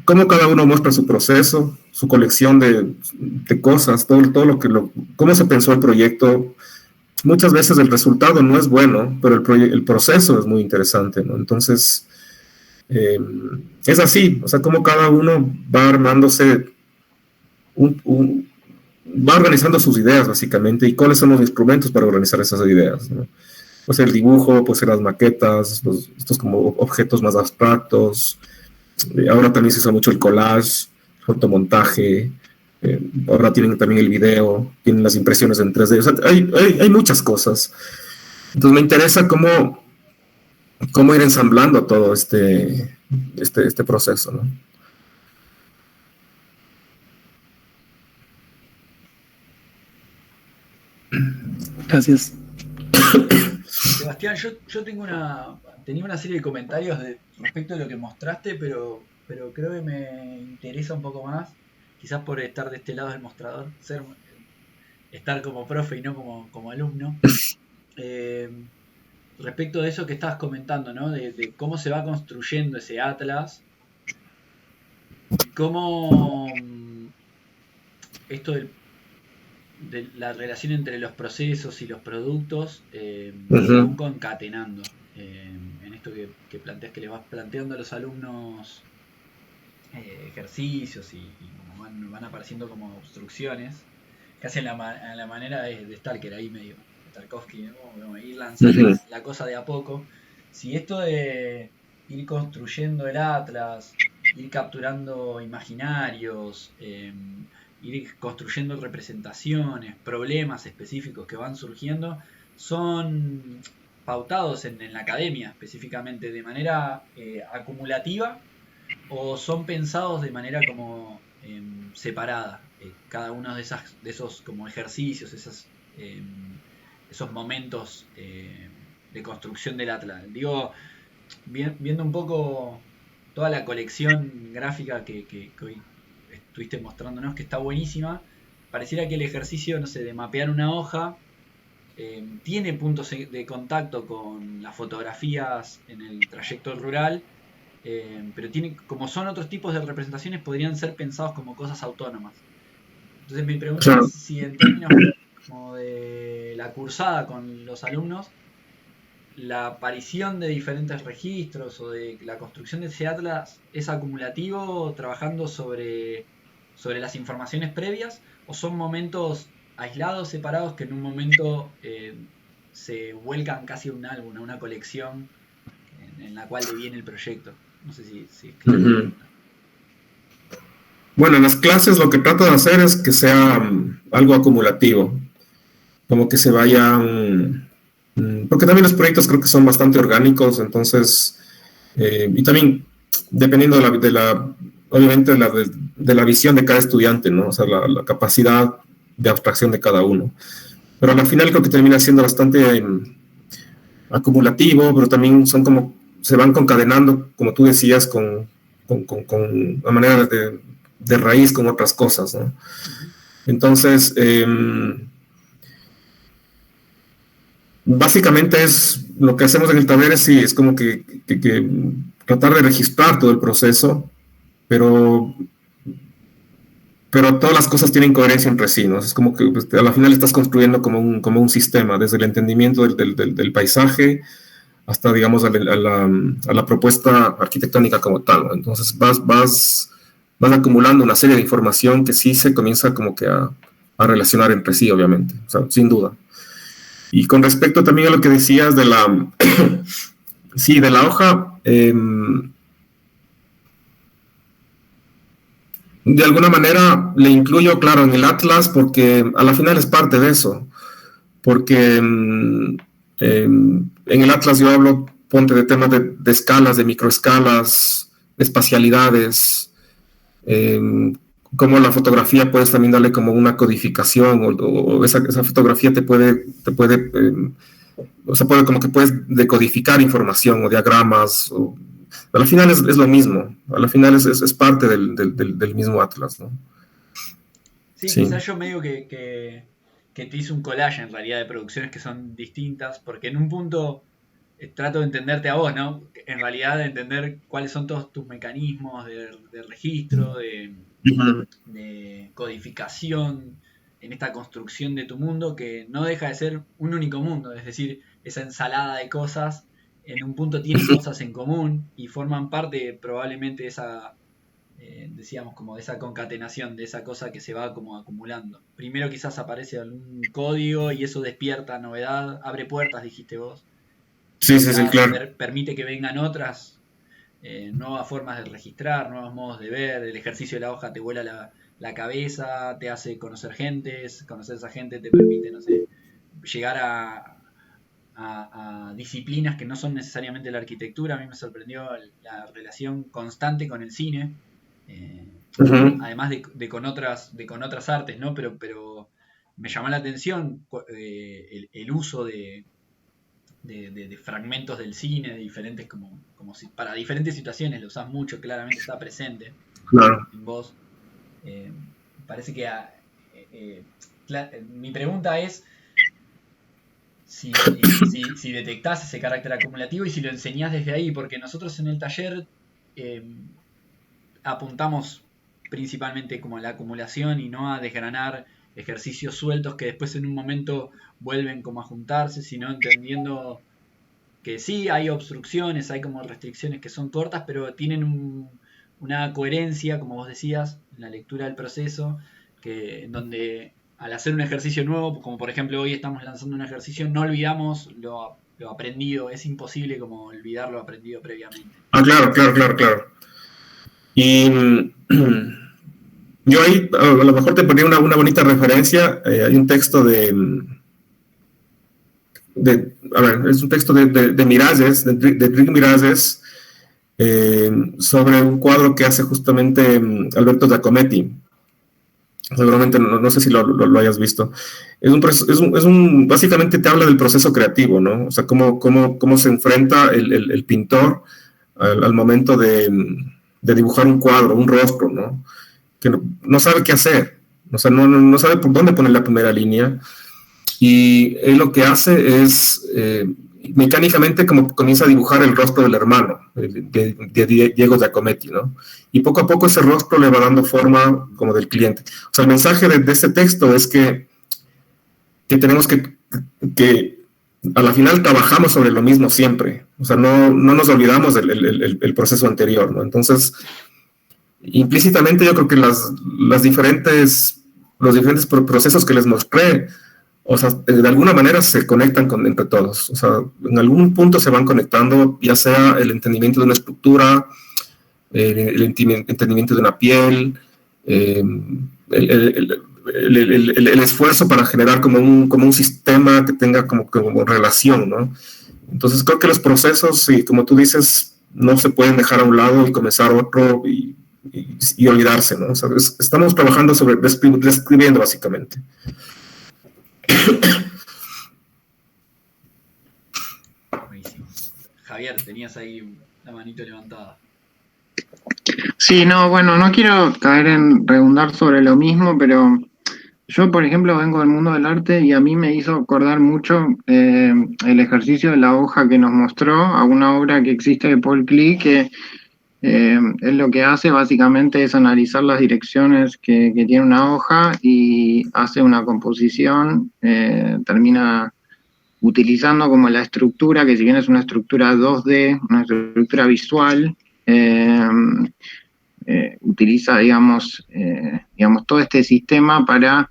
cómo cada uno muestra su proceso, su colección de cosas, todo cómo se pensó el proyecto. Muchas veces el resultado no es bueno, pero el proceso es muy interesante, ¿no? Entonces, es así, o sea, cómo cada uno va armándose, va organizando sus ideas, básicamente, y cuáles son los instrumentos para organizar esas ideas, ¿no? Pues el dibujo, pues las maquetas, estos como objetos más abstractos. Ahora también se usa mucho el collage, el fotomontaje. Ahora tienen también el video, tienen las impresiones en 3D. O sea, hay muchas cosas. Entonces me interesa cómo ir ensamblando todo este proceso, ¿no? Gracias. Sebastián, yo tenía una serie de comentarios respecto a lo que mostraste, pero creo que me interesa un poco más, quizás por estar de este lado del mostrador, estar como profe y no como alumno. Respecto de eso que estabas comentando, ¿no? De cómo se va construyendo ese atlas, cómo esto de la relación entre los procesos y los productos se van concatenando. En esto que planteas, que le vas planteando a los alumnos ejercicios y van apareciendo como obstrucciones, casi en la manera de Stalker, ahí medio Tarkovsky, ¿no? Ir lanzando la cosa de a poco. Si esto de ir construyendo el atlas, ir capturando imaginarios, ir construyendo representaciones, problemas específicos que van surgiendo, son pautados en la academia específicamente de manera acumulativa, o son pensados de manera como separada, cada uno de esos como ejercicios, esos momentos de construcción del atlas. Digo, viendo un poco toda la colección gráfica que hoy estuviste mostrándonos, que está buenísima, pareciera que el ejercicio, no sé, de mapear una hoja tiene puntos de contacto con las fotografías en el trayecto rural, pero como son otros tipos de representaciones, podrían ser pensados como cosas autónomas. Entonces mi pregunta es si en términos como de la cursada con los alumnos, la aparición de diferentes registros o de la construcción de ese atlas es acumulativo, trabajando sobre las informaciones previas, o son momentos aislados, separados, que en un momento se vuelcan casi a un álbum, a una colección en la cual deviene el proyecto. No sé si es claro. Bueno, en las clases lo que trato de hacer es que sea algo acumulativo, como que se vayan, porque también los proyectos creo que son bastante orgánicos, entonces, y también dependiendo obviamente de la visión de cada estudiante, ¿no? O sea, la capacidad de abstracción de cada uno. Pero al final creo que termina siendo bastante acumulativo, pero también son como, se van concadenando, como tú decías, con a manera de raíz con otras cosas, ¿no? Entonces, básicamente es lo que hacemos en el taller, es como que tratar de registrar todo el proceso, pero todas las cosas tienen coherencia entre sí, ¿no? Es como que a la final estás construyendo como un sistema, desde el entendimiento del paisaje hasta, digamos, a la propuesta arquitectónica como tal, ¿no? Entonces vas acumulando una serie de información que sí se comienza como que a relacionar entre sí, obviamente, o sea, sin duda. Y con respecto también a lo que decías de la sí, de la hoja, de alguna manera le incluyo, claro, en el atlas, porque a la final es parte de eso, porque en el atlas yo hablo, ponte, de temas de escalas, de microescalas, de espacialidades, cómo la fotografía puedes también darle como una codificación, o esa fotografía te puede o sea, como que puedes decodificar información o diagramas, a la final es lo mismo, a la final es parte del mismo atlas, ¿no? Sí, quizás yo medio que te hice un collage en realidad de producciones que son distintas, porque en un punto trato de entenderte a vos, ¿no? En realidad de entender cuáles son todos tus mecanismos de registro, de codificación en esta construcción de tu mundo, que no deja de ser un único mundo, es decir, esa ensalada de cosas, en un punto tienen cosas en común y forman parte probablemente de esa, decíamos, como de esa concatenación, de esa cosa que se va como acumulando. Primero quizás aparece algún código y eso despierta novedad, abre puertas, dijiste vos. Sí, claro. Permite que vengan otras nuevas formas de registrar, nuevos modos de ver. El ejercicio de la hoja te vuela la cabeza, te hace conocer gentes, conocer a esa gente te permite, no sé, llegar a disciplinas que no son necesariamente la arquitectura. A mí me sorprendió la relación constante con el cine, además de con otras artes, ¿no? Pero me llamó la atención el uso de fragmentos del cine, de diferentes, como si para diferentes situaciones lo usás mucho, claramente está presente en vos. Parece que mi pregunta es si detectás ese carácter acumulativo y si lo enseñás desde ahí, porque nosotros en el taller apuntamos principalmente como a la acumulación y no a desgranar ejercicios sueltos que después en un momento vuelven como a juntarse, sino entendiendo que sí hay obstrucciones, hay como restricciones que son cortas, pero tienen una coherencia, como vos decías, en la lectura del proceso, en donde al hacer un ejercicio nuevo, como por ejemplo hoy estamos lanzando un ejercicio, no olvidamos lo aprendido, es imposible como olvidar lo aprendido previamente. Claro. Y yo ahí a lo mejor te ponía una bonita referencia. Hay un texto es un texto de Miralles, de Enric Miralles, sobre un cuadro que hace justamente Alberto Giacometti. Seguramente no sé si lo hayas visto. Básicamente te habla del proceso creativo, ¿no? O sea, cómo se enfrenta el pintor al momento de dibujar un cuadro, un rostro, ¿no? Que no sabe qué hacer, o sea, no sabe por dónde poner la primera línea, y él lo que hace es mecánicamente como comienza a dibujar el rostro del hermano de Diego Giacometti, ¿no? Y poco a poco ese rostro le va dando forma como del cliente. O sea, el mensaje de este texto es que tenemos que a la final trabajamos sobre lo mismo siempre, o sea, no nos olvidamos del proceso anterior, ¿no? Entonces, implícitamente yo creo que los diferentes procesos que les mostré, o sea, de alguna manera se conectan entre todos, o sea, en algún punto se van conectando, ya sea el entendimiento de una estructura, el entendimiento de una piel, el esfuerzo para generar como un sistema que tenga como relación, ¿no? Entonces creo que los procesos, sí, como tú dices, no se pueden dejar a un lado y comenzar otro y olvidarse, ¿no? O sea, estamos trabajando sobre describiendo básicamente. Buenísimo. Javier, tenías ahí la manito levantada. Sí, no, bueno, no quiero caer en redundar sobre lo mismo, pero yo, por ejemplo, vengo del mundo del arte y a mí me hizo acordar mucho el ejercicio de la hoja que nos mostró a una obra que existe de Paul Klee, que él lo que hace básicamente es analizar las direcciones que tiene una hoja y hace una composición, termina utilizando como la estructura, que si bien es una estructura 2D, una estructura visual, utiliza, digamos, todo este sistema para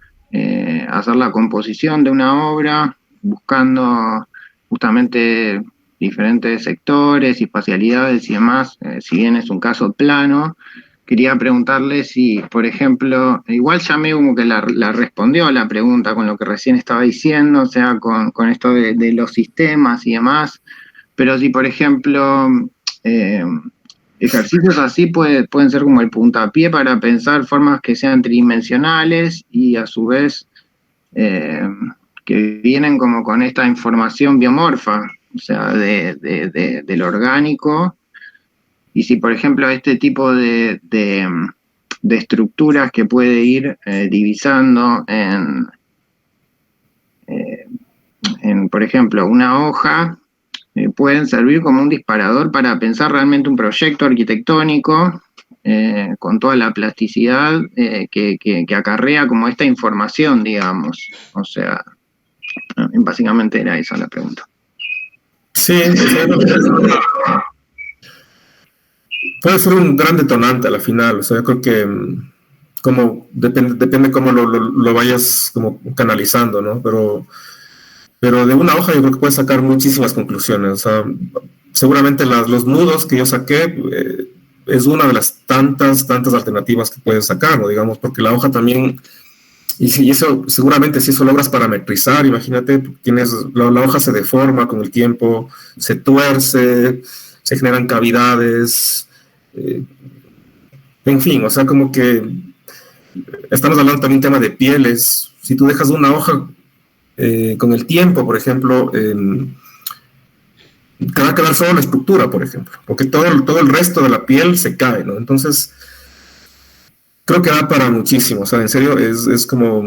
hacer la composición de una obra, buscando justamente diferentes sectores y espacialidades y demás, si bien es un caso plano. Quería preguntarle si, por ejemplo, igual ya me como que la respondió a la pregunta con lo que recién estaba diciendo, o sea, con esto de los sistemas y demás, pero si, por ejemplo, ejercicios así pueden ser como el puntapié para pensar formas que sean tridimensionales y a su vez que vienen como con esta información biomorfa, o sea, de lo orgánico. Y si, por ejemplo, este tipo de estructuras que puede ir divisando en, por ejemplo, una hoja, pueden servir como un disparador para pensar realmente un proyecto arquitectónico con toda la plasticidad que acarrea como esta información, digamos. O sea, básicamente era esa la pregunta. Sí, puede ser un gran detonante a la final. O sea, yo creo que como depende cómo lo vayas como canalizando, ¿no? Pero de una hoja yo creo que puedes sacar muchísimas conclusiones. O sea, seguramente los nudos que yo saqué es una de las tantas alternativas que puedes sacar, ¿no? Digamos, porque la hoja también, y eso seguramente si eso logras parametrizar, imagínate, la hoja se deforma con el tiempo, se tuerce, se generan cavidades, en fin, o sea, como que estamos hablando también de un tema de pieles. Si tú dejas una hoja con el tiempo, por ejemplo, te va a quedar solo la estructura, por ejemplo, porque todo el resto de la piel se cae, ¿no? Entonces, creo que da para muchísimo, o sea, en serio, es como,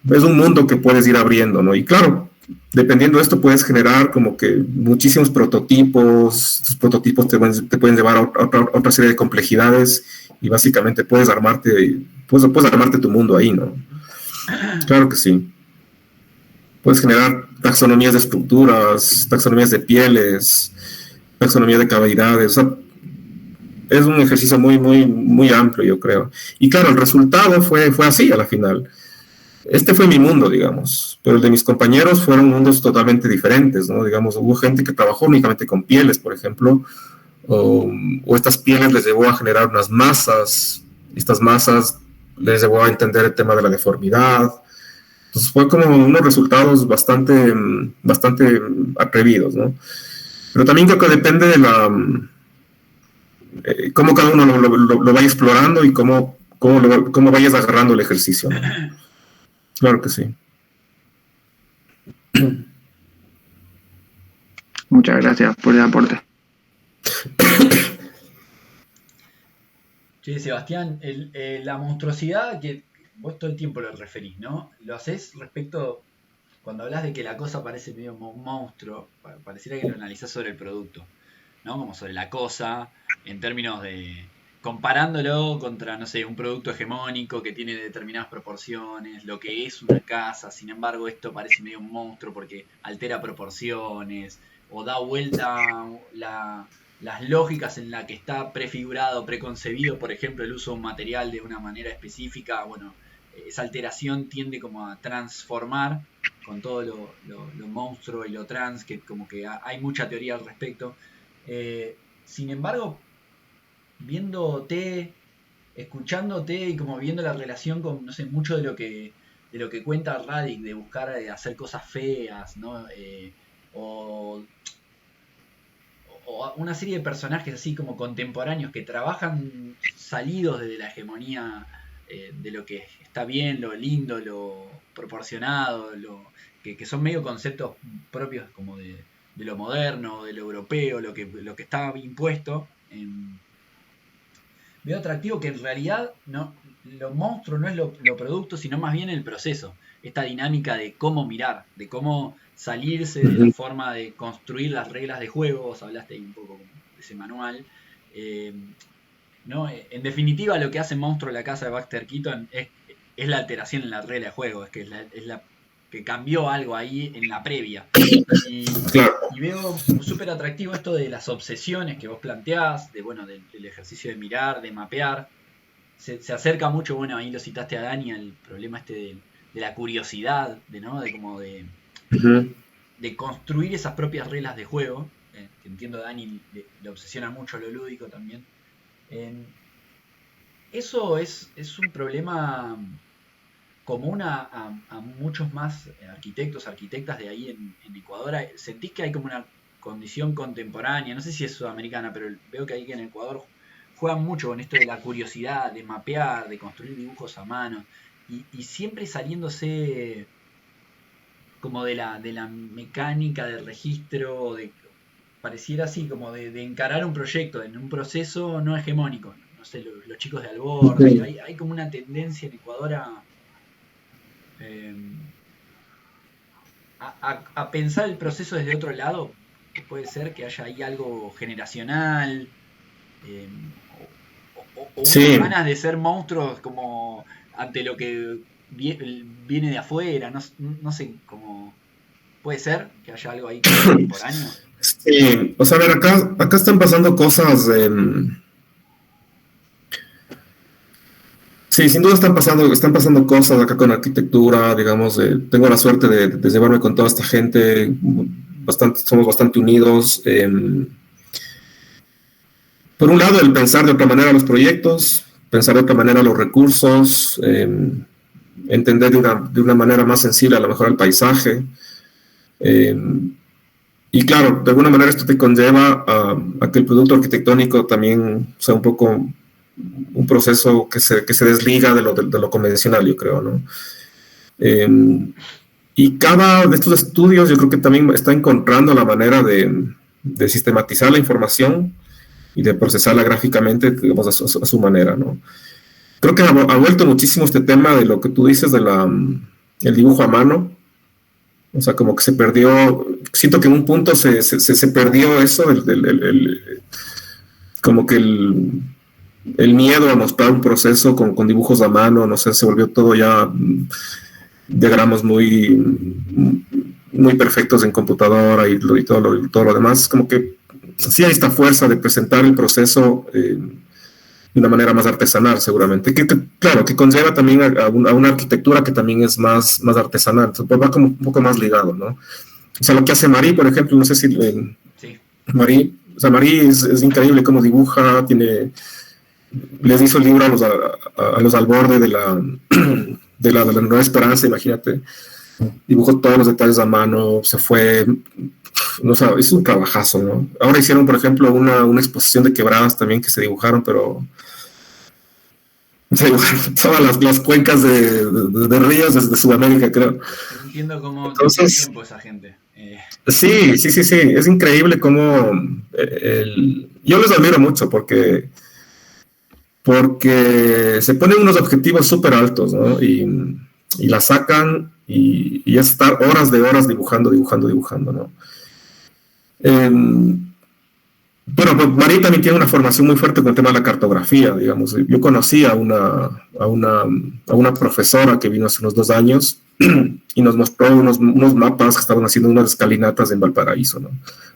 es un mundo que puedes ir abriendo, ¿no? Y claro, dependiendo de esto puedes generar como que muchísimos prototipos, estos prototipos te pueden llevar a otra serie de complejidades y básicamente puedes armarte tu mundo ahí, ¿no? Claro que sí. Puedes generar taxonomías de estructuras, taxonomías de pieles, taxonomía de cavidades. O sea, es un ejercicio muy amplio, yo creo. Y claro, el resultado fue así a la final. Este fue mi mundo, digamos, pero el de mis compañeros fueron mundos totalmente diferentes, ¿no? Digamos, hubo gente que trabajó únicamente con pieles, por ejemplo, o estas pieles les llevó a generar unas masas, estas masas les llevó a entender el tema de la deformidad. Entonces fue como unos resultados bastante atrevidos, ¿no? Pero también creo que depende de cómo cada uno lo vaya explorando y cómo vayas agarrando el ejercicio, ¿no? Claro que sí. Muchas gracias por el aporte. Sí, Sebastián, la monstruosidad que vos todo el tiempo lo referís, ¿no? Lo haces respecto, cuando hablas de que la cosa parece medio un monstruo, pareciera que lo analizás sobre el producto, ¿no? Como sobre la cosa, en términos de comparándolo contra, no sé, un producto hegemónico que tiene determinadas proporciones, lo que es una casa, sin embargo esto parece medio un monstruo porque altera proporciones o da vuelta las lógicas en la que está prefigurado, preconcebido, por ejemplo, el uso de un material de una manera específica. Bueno, esa alteración tiende como a transformar con todo lo monstruo y lo trans, que como que hay mucha teoría al respecto. Sin embargo, viéndote, escuchándote y como viendo la relación con, no sé, mucho de lo que cuenta Radic, de buscar hacer cosas feas, ¿no? O una serie de personajes así como contemporáneos que trabajan salidos desde la hegemonía de lo que está bien, lo lindo, lo proporcionado, que son medio conceptos propios como de lo moderno, de lo europeo, lo que está impuesto. Veo atractivo que en realidad no, lo monstruo no es lo producto, sino más bien el proceso. Esta dinámica de cómo mirar, de cómo salirse de la forma de construir las reglas de juego. Vos hablaste ahí un poco de ese manual. ¿No? En definitiva, lo que hace monstruo la casa de Buster Keaton es la alteración en la regla de juego, es la que cambió algo ahí en la previa. Y veo súper atractivo esto de las obsesiones que vos planteás, del ejercicio de mirar, de mapear. Se acerca mucho, bueno, ahí lo citaste a Dani, al problema este de la curiosidad, de construir esas propias reglas de juego. Que entiendo a Dani le obsesiona mucho lo lúdico también. Eso es un problema común a muchos más arquitectos, arquitectas de ahí en Ecuador. ¿Sentís que hay como una condición contemporánea? No sé si es sudamericana, pero veo que ahí en Ecuador juegan mucho con esto de la curiosidad, de mapear, de construir dibujos a mano, y siempre saliéndose como de la mecánica del registro, pareciera así, como de encarar un proyecto en un proceso no hegemónico. No sé, los chicos de Albor, hay como una tendencia en Ecuador a pensar el proceso desde otro lado, puede ser que haya ahí algo generacional, o Sí, unas ganas de ser monstruos como ante lo que viene de afuera, no sé, como puede ser que haya algo ahí contemporáneo. sí. O sea, a ver, acá están pasando cosas. Sí, sin duda están pasando cosas acá con arquitectura, digamos. Tengo la suerte de llevarme con toda esta gente. Somos bastante unidos. Por un lado, el pensar de otra manera los proyectos, pensar de otra manera los recursos, entender de una manera más sensible a lo mejor el paisaje. eh, y claro, de alguna manera esto te conlleva a que el producto arquitectónico también sea un poco un proceso que se desliga de lo convencional, yo creo, ¿no? Eh, y cada de estos estudios yo creo que también está encontrando la manera de sistematizar la información y de procesarla gráficamente, digamos, a su manera, ¿no? Creo que ha vuelto muchísimo este tema de lo que tú dices el dibujo a mano. O sea, como que se perdió, siento que en un punto se perdió eso, como que el miedo a mostrar un proceso con dibujos a mano, no sé, se volvió todo ya diagramas muy perfectos en computadora y todo lo demás. Como que sí hay esta fuerza de presentar el proceso de una manera más artesanal, seguramente. Claro, que conlleva también a una arquitectura que también es más artesanal. Entonces, va como un poco más ligado, ¿no? O sea, lo que hace Marí, por ejemplo, no sé si Sí. Marí es increíble cómo dibuja, les hizo el libro a los al borde de la Nueva Esperanza, imagínate. Dibujó todos los detalles a mano, se fue, no sé, hizo un trabajazo, ¿no? Ahora hicieron, por ejemplo, una exposición de quebradas también que se dibujaron, pero se dibujaron todas las cuencas de ríos desde Sudamérica, creo. No entiendo cómo tiene Entonces, tiempo esa gente. sí, es increíble cómo yo les admiro mucho porque se ponen unos objetivos súper altos, ¿no? Y la sacan y es estar horas de horas dibujando, ¿no? Bueno, pues María también tiene una formación muy fuerte con el tema de la cartografía, digamos. Yo conocí a una profesora que vino hace unos 2 años y nos mostró unos mapas que estaban haciendo unas escalinatas en Valparaíso, ¿no?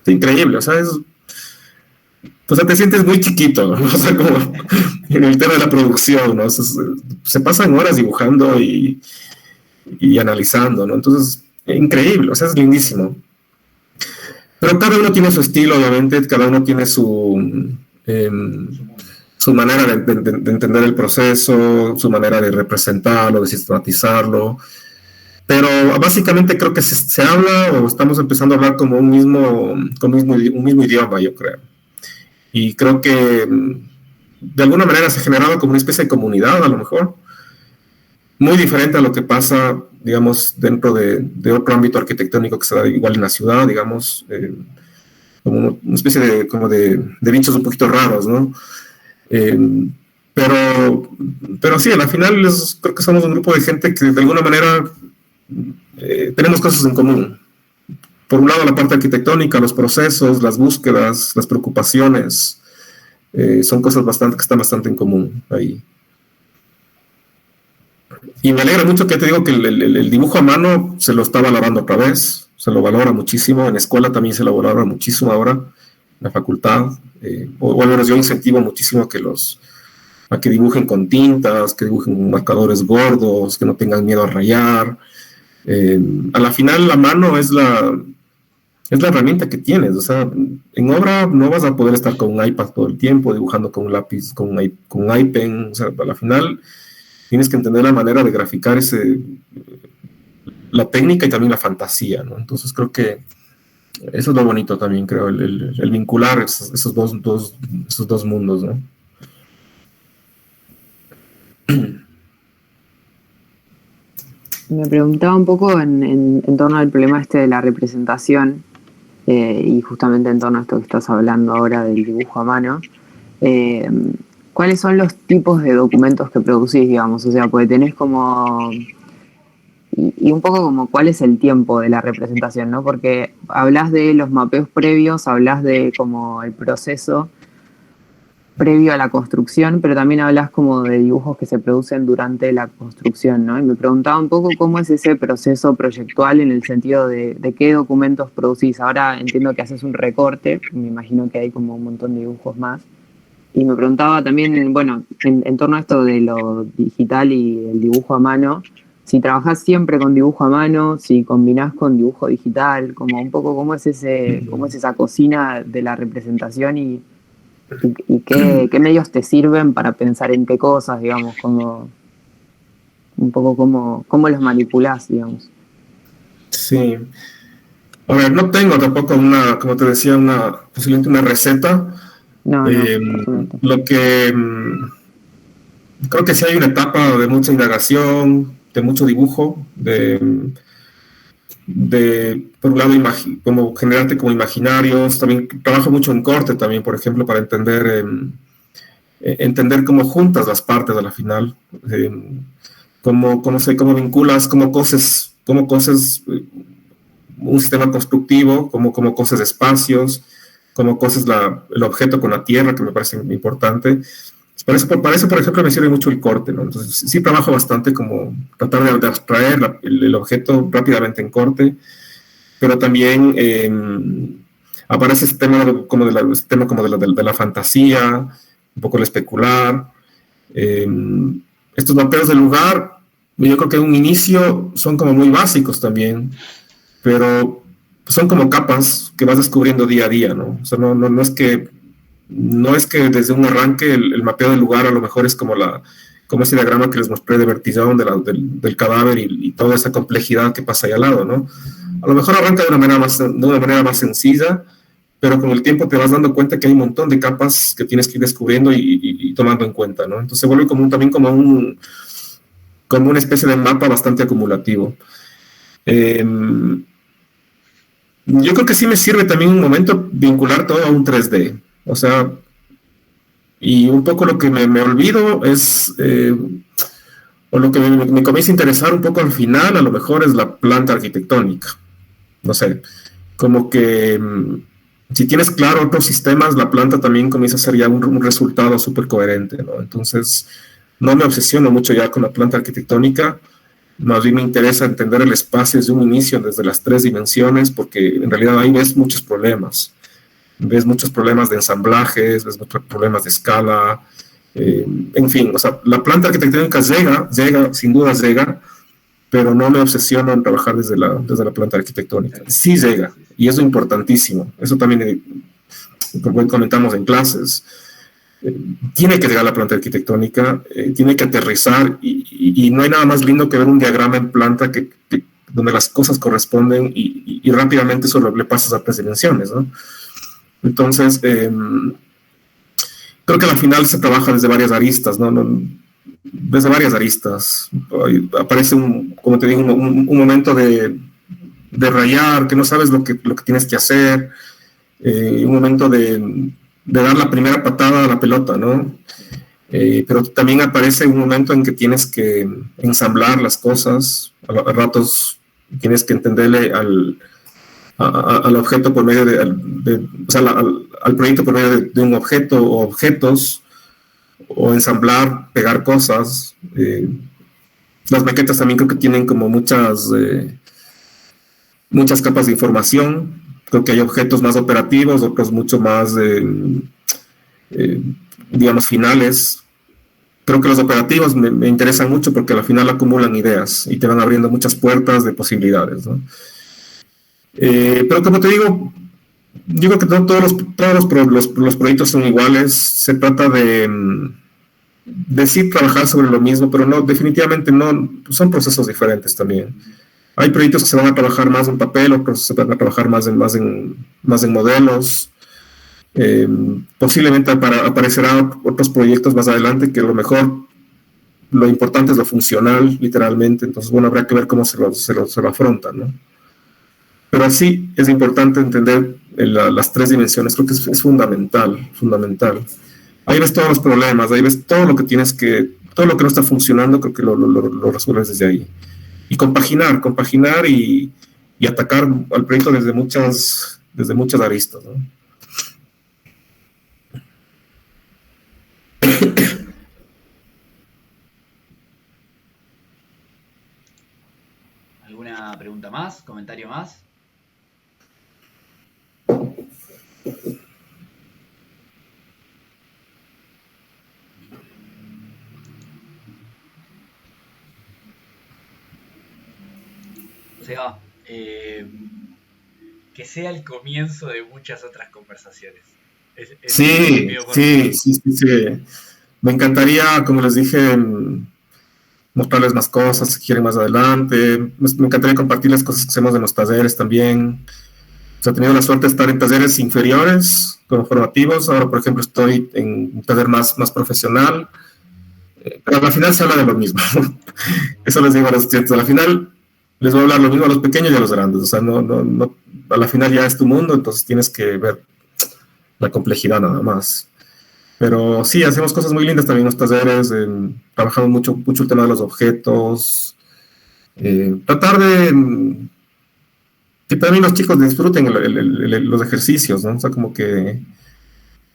Es increíble, o sea, te sientes muy chiquito, ¿no? O sea, como en el tema de la producción, ¿no? Se pasan horas dibujando y analizando, ¿no? Entonces, increíble, o sea, es lindísimo. Pero cada uno tiene su estilo, obviamente, cada uno tiene su manera de entender el proceso, su manera de representarlo, de sistematizarlo. Pero básicamente creo que se habla o estamos empezando a hablar como un mismo idioma, yo creo. Y creo que de alguna manera se ha generado como una especie de comunidad, a lo mejor, muy diferente a lo que pasa, digamos, dentro de otro ámbito arquitectónico que se da igual en la ciudad, digamos, como una especie de bichos un poquito raros, ¿no? Pero sí, al final creo que somos un grupo de gente que de alguna manera tenemos cosas en común. Por un lado, la parte arquitectónica, los procesos, las búsquedas, las preocupaciones, son cosas que están bastante en común ahí. Y me alegra mucho que te digo que el dibujo a mano se lo está valorando otra vez, se lo valora muchísimo, en la escuela también se lo valora muchísimo ahora, en la facultad, o al menos yo incentivo muchísimo a que dibujen con tintas, que dibujen con marcadores gordos, que no tengan miedo a rayar. A la final la mano es la herramienta que tienes, o sea, en obra no vas a poder estar con un iPad todo el tiempo, dibujando con un lápiz, con un iPen, o sea, a la final tienes que entender la manera de graficar la técnica y también la fantasía, ¿no? Entonces creo que eso es lo bonito también, creo, el vincular esos dos mundos, ¿no? Me preguntaba un poco en torno al problema de la representación y justamente en torno a esto que estás hablando ahora del dibujo a mano. ¿Cuáles son los tipos de documentos que producís, digamos? O sea, porque tenés como y un poco como cuál es el tiempo de la representación, ¿no? Porque hablas de los mapeos previos, hablas de como el proceso previo a la construcción, pero también hablas como de dibujos que se producen durante la construcción, ¿no? Y me preguntaba un poco cómo es ese proceso proyectual en el sentido de qué documentos producís. Ahora entiendo que haces un recorte, me imagino que hay como un montón de dibujos más. Y me preguntaba también, bueno, en torno a esto de lo digital y el dibujo a mano, si trabajás siempre con dibujo a mano, si combinás con dibujo digital, como un poco cómo es esa cocina de la representación y qué medios te sirven para pensar en qué cosas, digamos, como un poco cómo los manipulás, digamos. Sí. A ver, no tengo tampoco como te decía, posiblemente una receta. No, lo que creo que sí hay una etapa de mucha indagación, de mucho dibujo, por un lado, como generarte como imaginarios. También trabajo mucho en corte también, por ejemplo, para entender cómo juntas las partes a la final, cómo vinculas, cómo coses un sistema constructivo, cómo coses espacios, cómo coses el objeto con la tierra, que me parece importante. Para eso, por ejemplo, me sirve mucho el corte, ¿no? Entonces, sí trabajo bastante como tratar de abstraer el objeto rápidamente en corte, pero también aparece este tema como de la fantasía, un poco el especular. Estos mapeos del lugar, yo creo que en un inicio son como muy básicos también, pero son como capas que vas descubriendo día a día, ¿no? O sea, no es que desde un arranque el mapeo del lugar a lo mejor es como ese diagrama que les mostré de Vertillon del cadáver y toda esa complejidad que pasa ahí al lado, ¿no? A lo mejor arranca de una manera más sencilla, pero con el tiempo te vas dando cuenta que hay un montón de capas que tienes que ir descubriendo y tomando en cuenta, ¿no? Entonces se vuelve también como una especie de mapa bastante acumulativo. Yo creo que sí me sirve también un momento vincular todo a un 3D. O sea, y un poco lo que me olvido es, o lo que me comienza a interesar un poco al final, a lo mejor es la planta arquitectónica. No sé, como que si tienes claro otros sistemas, la planta también comienza a ser ya un resultado súper coherente, ¿no? Entonces, no me obsesiono mucho ya con la planta arquitectónica, más bien me interesa entender el espacio desde un inicio, desde las 3 dimensiones, porque en realidad ahí ves muchos problemas. Ves muchos problemas de ensamblajes, ves muchos problemas de escala, en fin, o sea, la planta arquitectónica llega, sin dudas llega, pero no me obsesiono en trabajar desde la planta arquitectónica. Sí llega, y eso es importantísimo. Eso también comentamos en clases. Tiene que llegar la planta arquitectónica, tiene que aterrizar, y no hay nada más lindo que ver un diagrama en planta donde las cosas corresponden y rápidamente solo le pasas a 3 dimensiones, ¿no? Entonces, creo que al final se trabaja desde varias aristas, ¿no? Desde varias aristas. Aparece, como te digo, un momento de rayar, que no sabes lo que tienes que hacer, un momento de dar la primera patada a la pelota, ¿no? Pero también aparece un momento en que tienes que ensamblar las cosas, a ratos tienes que entenderle al objeto por medio o sea, al proyecto por medio de un objeto o objetos, o ensamblar, pegar cosas. Las maquetas también creo que tienen como muchas capas de información. Creo que hay objetos más operativos, otros mucho más, digamos, finales. Creo que los operativos me interesan mucho porque al final acumulan ideas y te van abriendo muchas puertas de posibilidades, ¿no? Pero como te digo, yo creo que todos los proyectos son iguales. Se trata de sí trabajar sobre lo mismo, pero no, definitivamente no, son procesos diferentes también. Hay proyectos que se van a trabajar más en papel, otros se van a trabajar más en modelos. Posiblemente aparecerán otros proyectos más adelante que a lo mejor lo importante es lo funcional, literalmente. Entonces, bueno, habrá que ver cómo se lo afrontan, ¿no? Pero sí es importante entender las 3 dimensiones. Creo que es fundamental. Ahí ves todos los problemas, ahí ves todo lo que no está funcionando. Creo que lo resuelves desde ahí. compaginar y atacar al proyecto desde muchas aristas, ¿no? ¿Alguna pregunta más? ¿Comentario más? Seba, que sea el comienzo de muchas otras conversaciones. Sí. Me encantaría, como les dije, mostrarles más cosas si quieren más adelante. Me encantaría compartir las cosas que hacemos en los talleres también. O sea, he tenido la suerte de estar en talleres inferiores, como formativos. Ahora, por ejemplo, estoy en un taller más profesional. Pero al final se habla de lo mismo. Eso les digo a los estudiantes. Al final les voy a hablar lo mismo a los pequeños y a los grandes. O sea, no, a la final ya es tu mundo, entonces tienes que ver la complejidad nada más. Pero sí, hacemos cosas muy lindas también en los talleres. Trabajamos mucho el tema de los objetos. Tratar de que también los chicos disfruten los ejercicios, ¿no? O sea, como que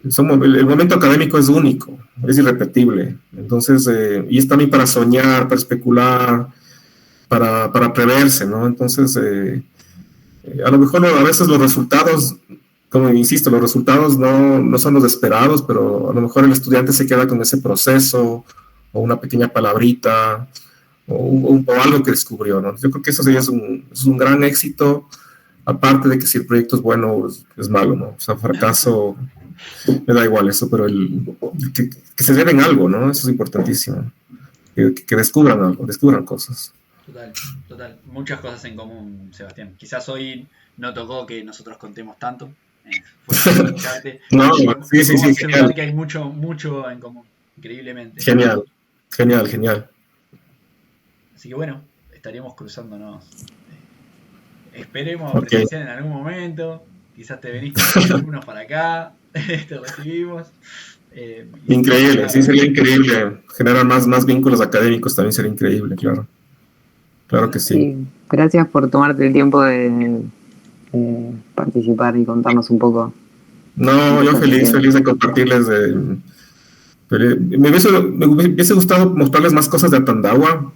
el momento académico es único, es irrepetible. Entonces, y es también para soñar, para especular, para preverse, ¿no? Entonces, a lo mejor a veces los resultados, como insisto, los resultados no son los esperados, pero a lo mejor el estudiante se queda con ese proceso, o una pequeña palabrita, o algo que descubrió, ¿no? Yo creo que eso es un gran éxito, aparte de que si el proyecto es bueno, es malo, ¿no? O sea, fracaso, me da igual eso, pero que se lleven algo, ¿no? Eso es importantísimo. Que descubran algo, descubran cosas. Total. Muchas cosas en común, Sebastián. Quizás hoy no tocó que nosotros contemos tanto. No, sí, genial. Que hay mucho en común, increíblemente. Genial. Así que bueno, estaríamos cruzándonos. Esperemos presenciar en algún momento. Quizás te venís con los alumnos para acá, te recibimos. Increíble, sí, sería increíble. Generar más vínculos académicos también sería increíble, claro. Claro que sí. Gracias por tomarte el tiempo de participar y contarnos un poco. No, yo feliz de compartirles. Me hubiese gustado mostrarles más cosas de Atandahua.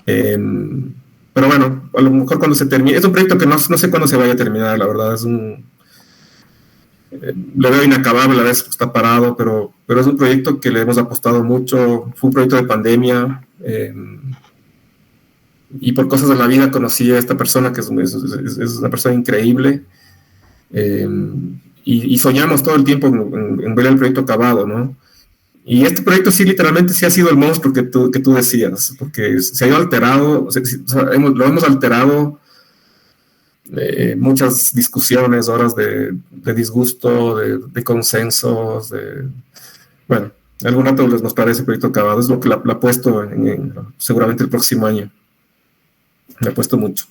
Pero bueno, a lo mejor cuando se termine. Es un proyecto que no sé cuándo se vaya a terminar, la verdad. Le veo inacabable, a veces está parado, pero es un proyecto que le hemos apostado mucho. Fue un proyecto de pandemia. Y por cosas de la vida conocí a esta persona que es una persona increíble, y soñamos todo el tiempo en ver el proyecto acabado, ¿no? Y este proyecto sí, literalmente sí ha sido el monstruo que tú decías, porque se ha ido alterado, lo hemos alterado, muchas discusiones, horas de disgusto, de consensos, bueno, algún rato les mostraré ese proyecto acabado, es lo que la ha puesto seguramente el próximo año. Me ha puesto mucho.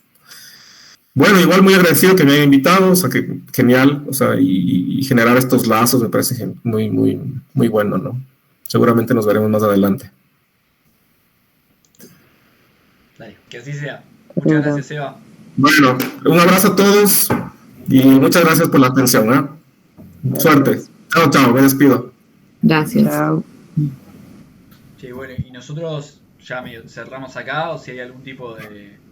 Bueno, igual muy agradecido que me hayan invitado, o sea, que genial, o sea, y generar estos lazos me parece muy, muy, muy bueno, ¿no? Seguramente nos veremos más adelante. Dale, que así sea. Muchas gracias, Seba. Bueno, un abrazo a todos y muchas gracias por la atención, ¿eh? Suerte. Chao, me despido. Gracias. Chao. Sí, bueno, y nosotros ya cerramos acá, o si hay algún tipo de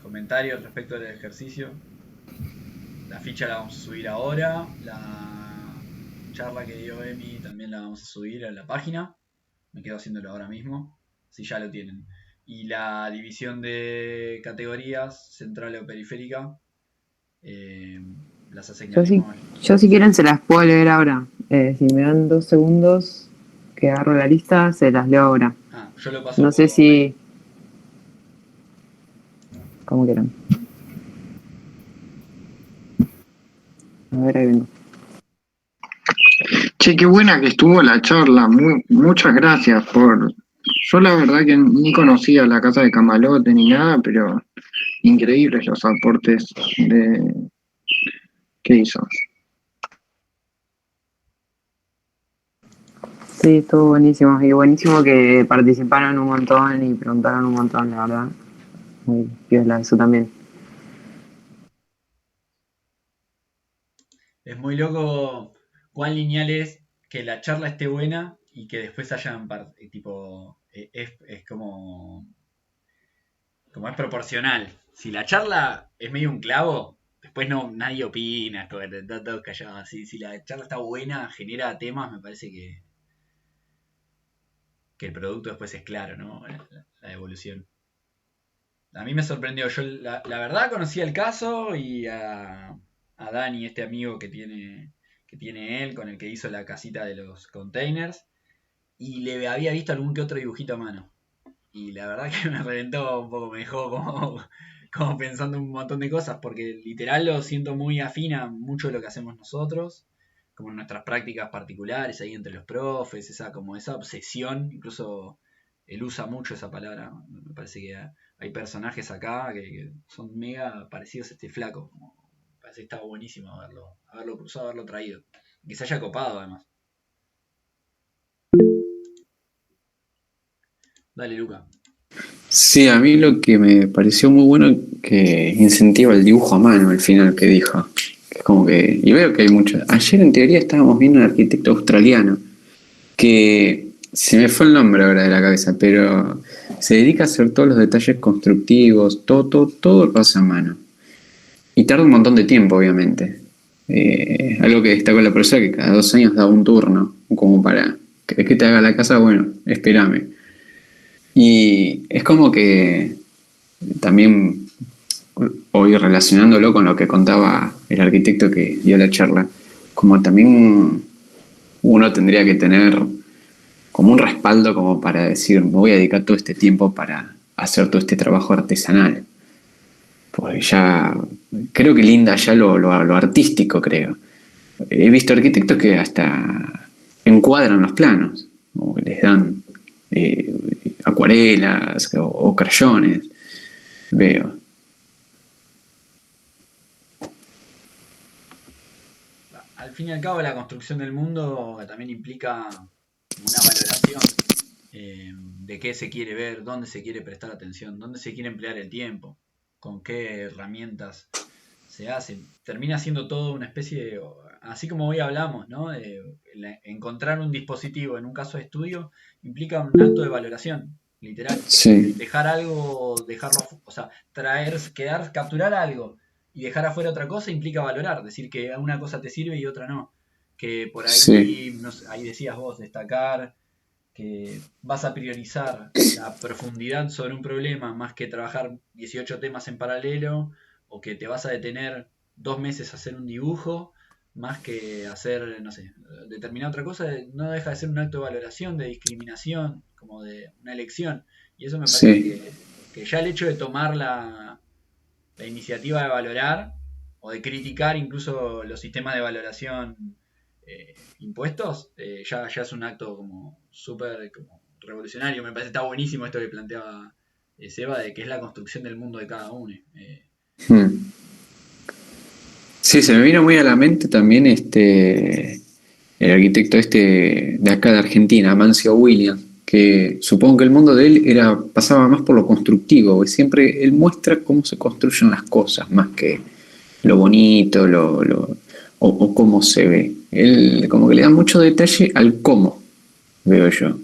comentario respecto del ejercicio. La ficha la vamos a subir ahora. La charla que dio Emi también la vamos a subir a la página. Me quedo haciéndolo ahora mismo, si ya lo tienen. Y la división de categorías, central o periférica, las asignaremos. Yo si quieren se las puedo leer ahora. Si me dan 2 segundos que agarro la lista, se las leo ahora. Yo lo paso. No sé si... Como quieran. A ver, ahí vengo. Che, qué buena que estuvo la charla. Muchas gracias por... Yo la verdad que ni conocía la Casa de Camalote ni nada, pero increíbles los aportes que hizo. Sí, estuvo buenísimo. Y buenísimo que participaron un montón y preguntaron un montón, la verdad. muy piola eso también. Es muy loco cuán lineal es que la charla esté buena y que después hayan tipo es como es proporcional. Si la charla es medio un clavo, después no nadie opina, está todo callado. Si la charla está buena, genera temas, me parece que el producto después es claro, ¿no? La evolución. A mí me sorprendió. Yo la verdad conocía el caso y a Dani, este amigo que tiene él, con el que hizo la casita de los containers, y le había visto algún que otro dibujito a mano. Y la verdad que me reventó un poco, me dejó como pensando un montón de cosas, porque literal lo siento muy afín a mucho de lo que hacemos nosotros, como en nuestras prácticas particulares ahí entre los profes, esa obsesión, incluso él usa mucho esa palabra, me parece que hay personajes acá que son mega parecidos a este flaco, me parece que estaba buenísimo haberlo cruzado, haberlo traído, que se haya copado además. Dale, Luca. Sí, a mí lo que me pareció muy bueno que incentiva el dibujo a mano al final que dijo. Que es como que, y veo que hay muchos. Ayer en teoría estábamos viendo un arquitecto australiano que se me fue el nombre ahora de la cabeza, pero se dedica a hacer todos los detalles constructivos, todo lo hace a mano. Y tarda un montón de tiempo, obviamente. Algo que destacó la profesora, que cada 2 años da un turno, como para, ¿querés que te haga la casa? Bueno, espérame. Y es como que también, hoy relacionándolo con lo que contaba el arquitecto que dio la charla, como también uno tendría que tener como un respaldo como para decir, me voy a dedicar todo este tiempo para hacer todo este trabajo artesanal. Porque ya, creo que linda ya lo artístico, creo. He visto arquitectos que hasta encuadran los planos, o les dan acuarelas o crayones, veo. Al fin y al cabo, la construcción del mundo también implica una valoración de qué se quiere ver, dónde se quiere prestar atención, dónde se quiere emplear el tiempo, con qué herramientas se hace. Termina siendo todo una especie de, así como hoy hablamos, ¿no? Encontrar un dispositivo en un caso de estudio implica un acto de valoración, literal. Sí, Dejar algo, dejarlo, o sea, capturar algo y dejar afuera otra cosa implica valorar, decir que una cosa te sirve y otra no. Que por sí, ahí, no sé, ahí decías vos, destacar que vas a priorizar la profundidad sobre un problema más que trabajar 18 temas en paralelo, o que te vas a detener 2 meses a hacer un dibujo, más que hacer, no sé, determinada otra cosa, no deja de ser un acto de valoración, de discriminación, como de una elección. Y eso me parece sí, que ya el hecho de tomar la iniciativa de valorar o de criticar incluso los sistemas de valoración impuestos, ya es un acto como súper como revolucionario. Me parece que está buenísimo esto que planteaba Seba, de que es la construcción del mundo de cada uno. Hmm. Sí, se me vino muy a la mente también el arquitecto de acá de Argentina, Amancio Williams, que supongo que el mundo de él pasaba más por lo constructivo, y siempre él muestra cómo se construyen las cosas, más que lo bonito, o cómo se ve. Él como que le da mucho detalle al cómo, veo yo.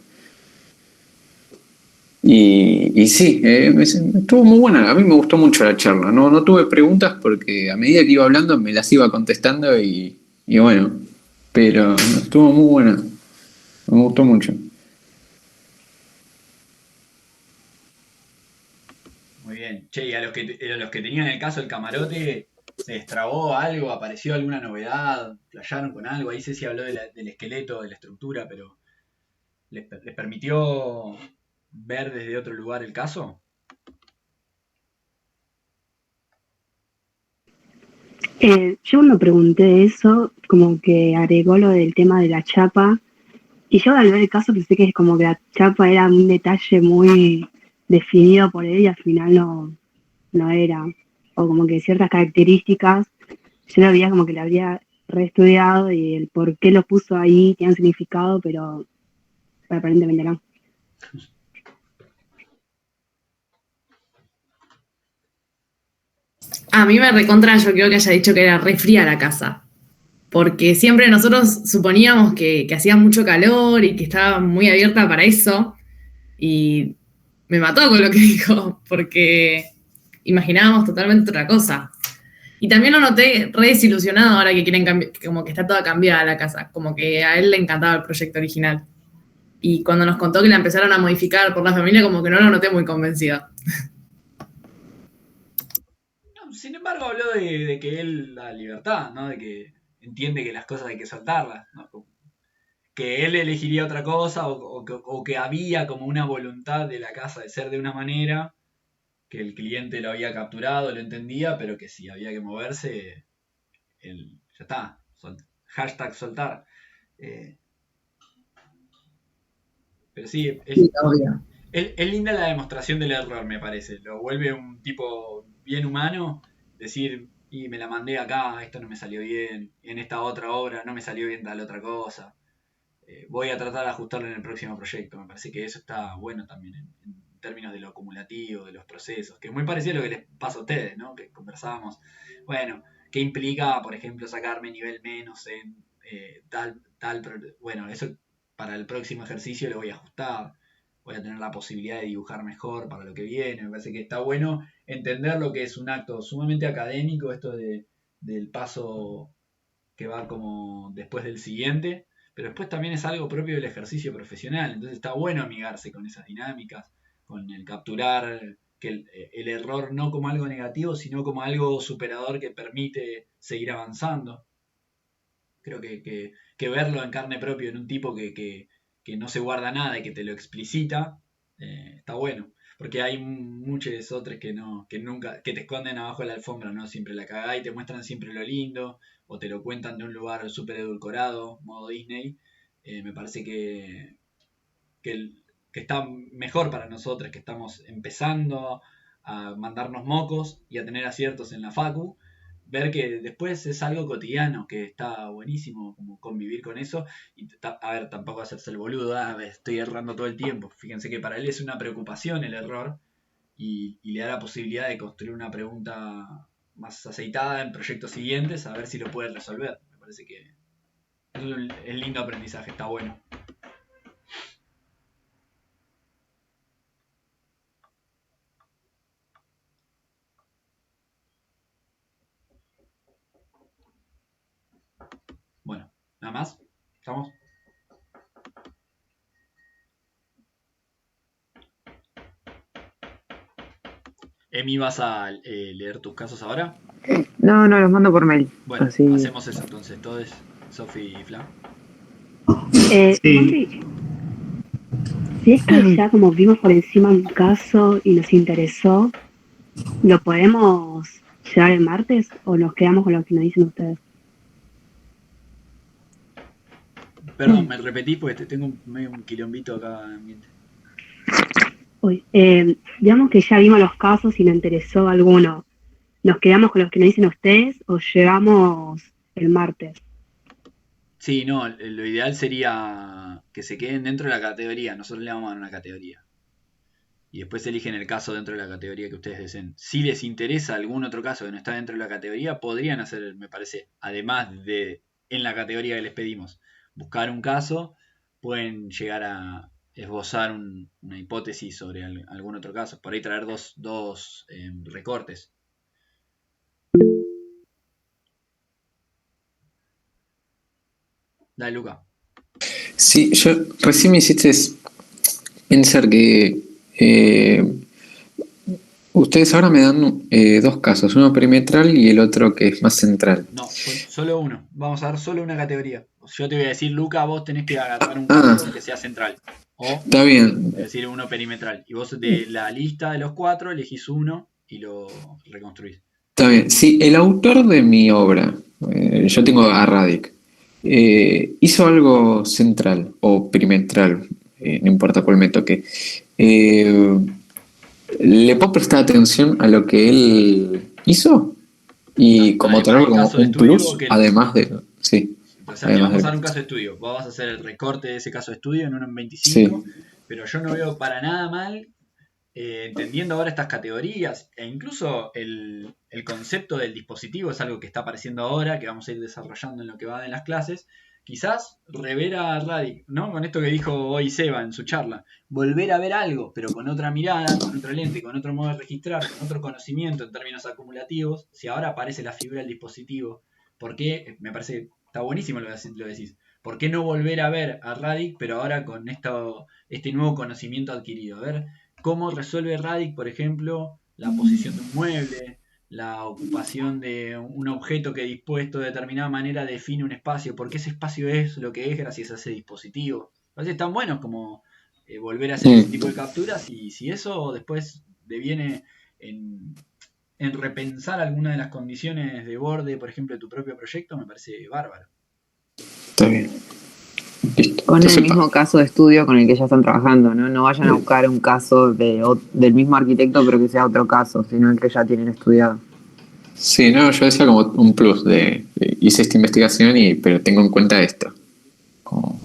Y sí, estuvo muy buena, a mí me gustó mucho la charla, no tuve preguntas porque a medida que iba hablando me las iba contestando y bueno, pero estuvo muy buena, me gustó mucho. Muy bien. Che, y a los que tenían el caso del camarote, ¿se destrabó algo? ¿Apareció alguna novedad? ¿Flasharon con algo? Ahí Ceci habló del esqueleto, de la estructura, pero ¿les permitió ver desde otro lugar el caso? Yo cuando pregunté eso, como que agregó lo del tema de la chapa, y yo al ver el caso pensé que es como que la chapa era un detalle muy definido por él y al final no era, o como que ciertas características, yo lo veía como que lo habría reestudiado y el por qué lo puso ahí tiene un significado, pero aparentemente no. A mí me recontra, yo creo que haya dicho que era re fría la casa. Porque siempre nosotros suponíamos que hacía mucho calor y que estaba muy abierta para eso. Y me mató con lo que dijo, porque imaginábamos totalmente otra cosa. Y también lo noté re desilusionado ahora que quieren cambiar, como que está toda cambiada la casa, como que a él le encantaba el proyecto original. Y cuando nos contó que la empezaron a modificar por la familia, como que no lo noté muy convencido. No, sin embargo, habló de que él, la libertad, ¿no? De que entiende que las cosas hay que soltarlas, ¿no? Que él elegiría otra cosa o que había como una voluntad de la casa de ser de una manera, que el cliente lo había capturado, lo entendía, pero que si había que moverse, ya está, hashtag soltar. Pero sí, Sí, obvio. es linda la demostración del error, me parece. Lo vuelve un tipo bien humano, decir, y me la mandé acá, esto no me salió bien, en esta otra obra no me salió bien tal otra cosa. Voy a tratar de ajustarlo en el próximo proyecto. Me parece que eso está bueno también en términos de lo acumulativo, de los procesos, que es muy parecido a lo que les pasa a ustedes, ¿no? Que conversábamos. Bueno, ¿qué implica, por ejemplo, sacarme nivel menos en bueno, eso para el próximo ejercicio lo voy a ajustar. Voy a tener la posibilidad de dibujar mejor para lo que viene. Me parece que está bueno entender lo que es un acto sumamente académico, esto del paso que va como después del siguiente, pero después también es algo propio del ejercicio profesional, entonces está bueno amigarse con esas dinámicas, con el capturar que el error no como algo negativo, sino como algo superador que permite seguir avanzando. Creo que verlo en carne propia en un tipo que no se guarda nada y que te lo explicita, está bueno. Porque hay muchos otros que nunca, que te esconden abajo de la alfombra, ¿no? Siempre la cagá y te muestran siempre lo lindo, o te lo cuentan de un lugar súper edulcorado, modo Disney. Me parece que está mejor para nosotros, que estamos empezando a mandarnos mocos y a tener aciertos en la facu, ver que después es algo cotidiano, que está buenísimo como convivir con eso. Y a ver, tampoco hacerse el boludo, estoy errando todo el tiempo. Fíjense que para él es una preocupación el error y le da la posibilidad de construir una pregunta más aceitada en proyectos siguientes, a ver si lo puede resolver. Me parece que es lindo aprendizaje, está bueno. Bueno, nada más. ¿Estamos? Emi, ¿vas a leer tus casos ahora? No, los mando por mail. Bueno, Así. hacemos eso entonces. Todos, Sofi y Fla. Sí. Si es que ya como vimos por encima un caso y nos interesó, ¿lo podemos llevar el martes o nos quedamos con lo que nos dicen ustedes? Perdón, me repetí porque tengo medio un quilombito acá en ambiente. Digamos que ya vimos los casos y nos interesó alguno. ¿Nos quedamos con los que nos dicen ustedes o llevamos el martes? Sí, no, lo ideal sería que se queden dentro de la categoría. Nosotros le vamos a dar una categoría. Y después eligen el caso dentro de la categoría que ustedes deseen. Si les interesa algún otro caso que no está dentro de la categoría, podrían hacer, me parece, además de en la categoría que les pedimos, buscar un caso, pueden llegar a esbozar una hipótesis sobre algún otro caso. Por ahí traer dos recortes. Dale, Luca. Sí, yo recién me hiciste pensar que ustedes ahora me dan dos casos, uno perimetral y el otro que es más central. No, solo uno. Vamos a dar solo una categoría. Yo te voy a decir, Luca, vos tenés que agarrar un caso que sea central. O está bien. Decir uno perimetral. Y vos de la lista de los 4 elegís uno y lo reconstruís. Está bien. Sí, el autor de mi obra, yo tengo a Radic, hizo algo central o perimetral, no importa cuál me toque. ¿Le puedo prestar atención a lo que él hizo? Y como tenerlo como un plus, además de... Sí. O sea, te vamos a dar un caso de estudio. Vos vas a hacer el recorte de ese caso de estudio en uno en 25, sí. Pero yo no veo para nada mal entendiendo ahora estas categorías e incluso el concepto del dispositivo es algo que está apareciendo ahora, que vamos a ir desarrollando en lo que va en las clases, quizás rever a Radic, ¿no? Con esto que dijo hoy Seba en su charla, volver a ver algo, pero con otra mirada, con otra lente, con otro modo de registrar, con otro conocimiento en términos acumulativos. Si ahora aparece la figura del dispositivo, ¿por qué? Me parece que está buenísimo lo decís. ¿Por qué no volver a ver a Radic, pero ahora con este nuevo conocimiento adquirido? A ver cómo resuelve Radic, por ejemplo, la posición de un mueble, la ocupación de un objeto que dispuesto de determinada manera define un espacio, porque ese espacio es lo que es gracias a ese dispositivo. Parece tan bueno como volver a hacer ese tipo de capturas, y si eso después deviene en repensar alguna de las condiciones de borde, por ejemplo, de tu propio proyecto, me parece bárbaro. Está bien. Listo. Con Entonces, el mismo caso de estudio con el que ya están trabajando, ¿no? No vayan a buscar un caso del mismo arquitecto, pero que sea otro caso, sino el que ya tienen estudiado. sí, no, yo decía como un plus hice esta investigación pero tengo en cuenta esto. Como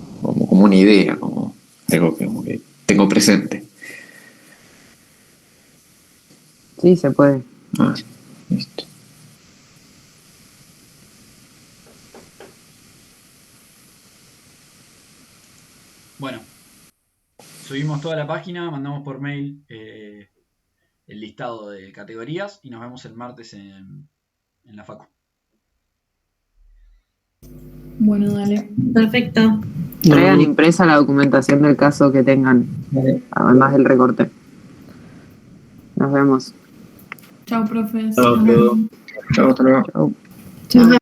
una idea, como algo que tengo presente. Sí, se puede. Listo. Bueno, subimos toda la página, mandamos por mail el listado de categorías y nos vemos el martes en la facu. Bueno, dale. Perfecto. Traigan impresa la documentación del caso que tengan, además del recorte. Nos vemos. Chao, profes. Chao, hasta luego. Chao.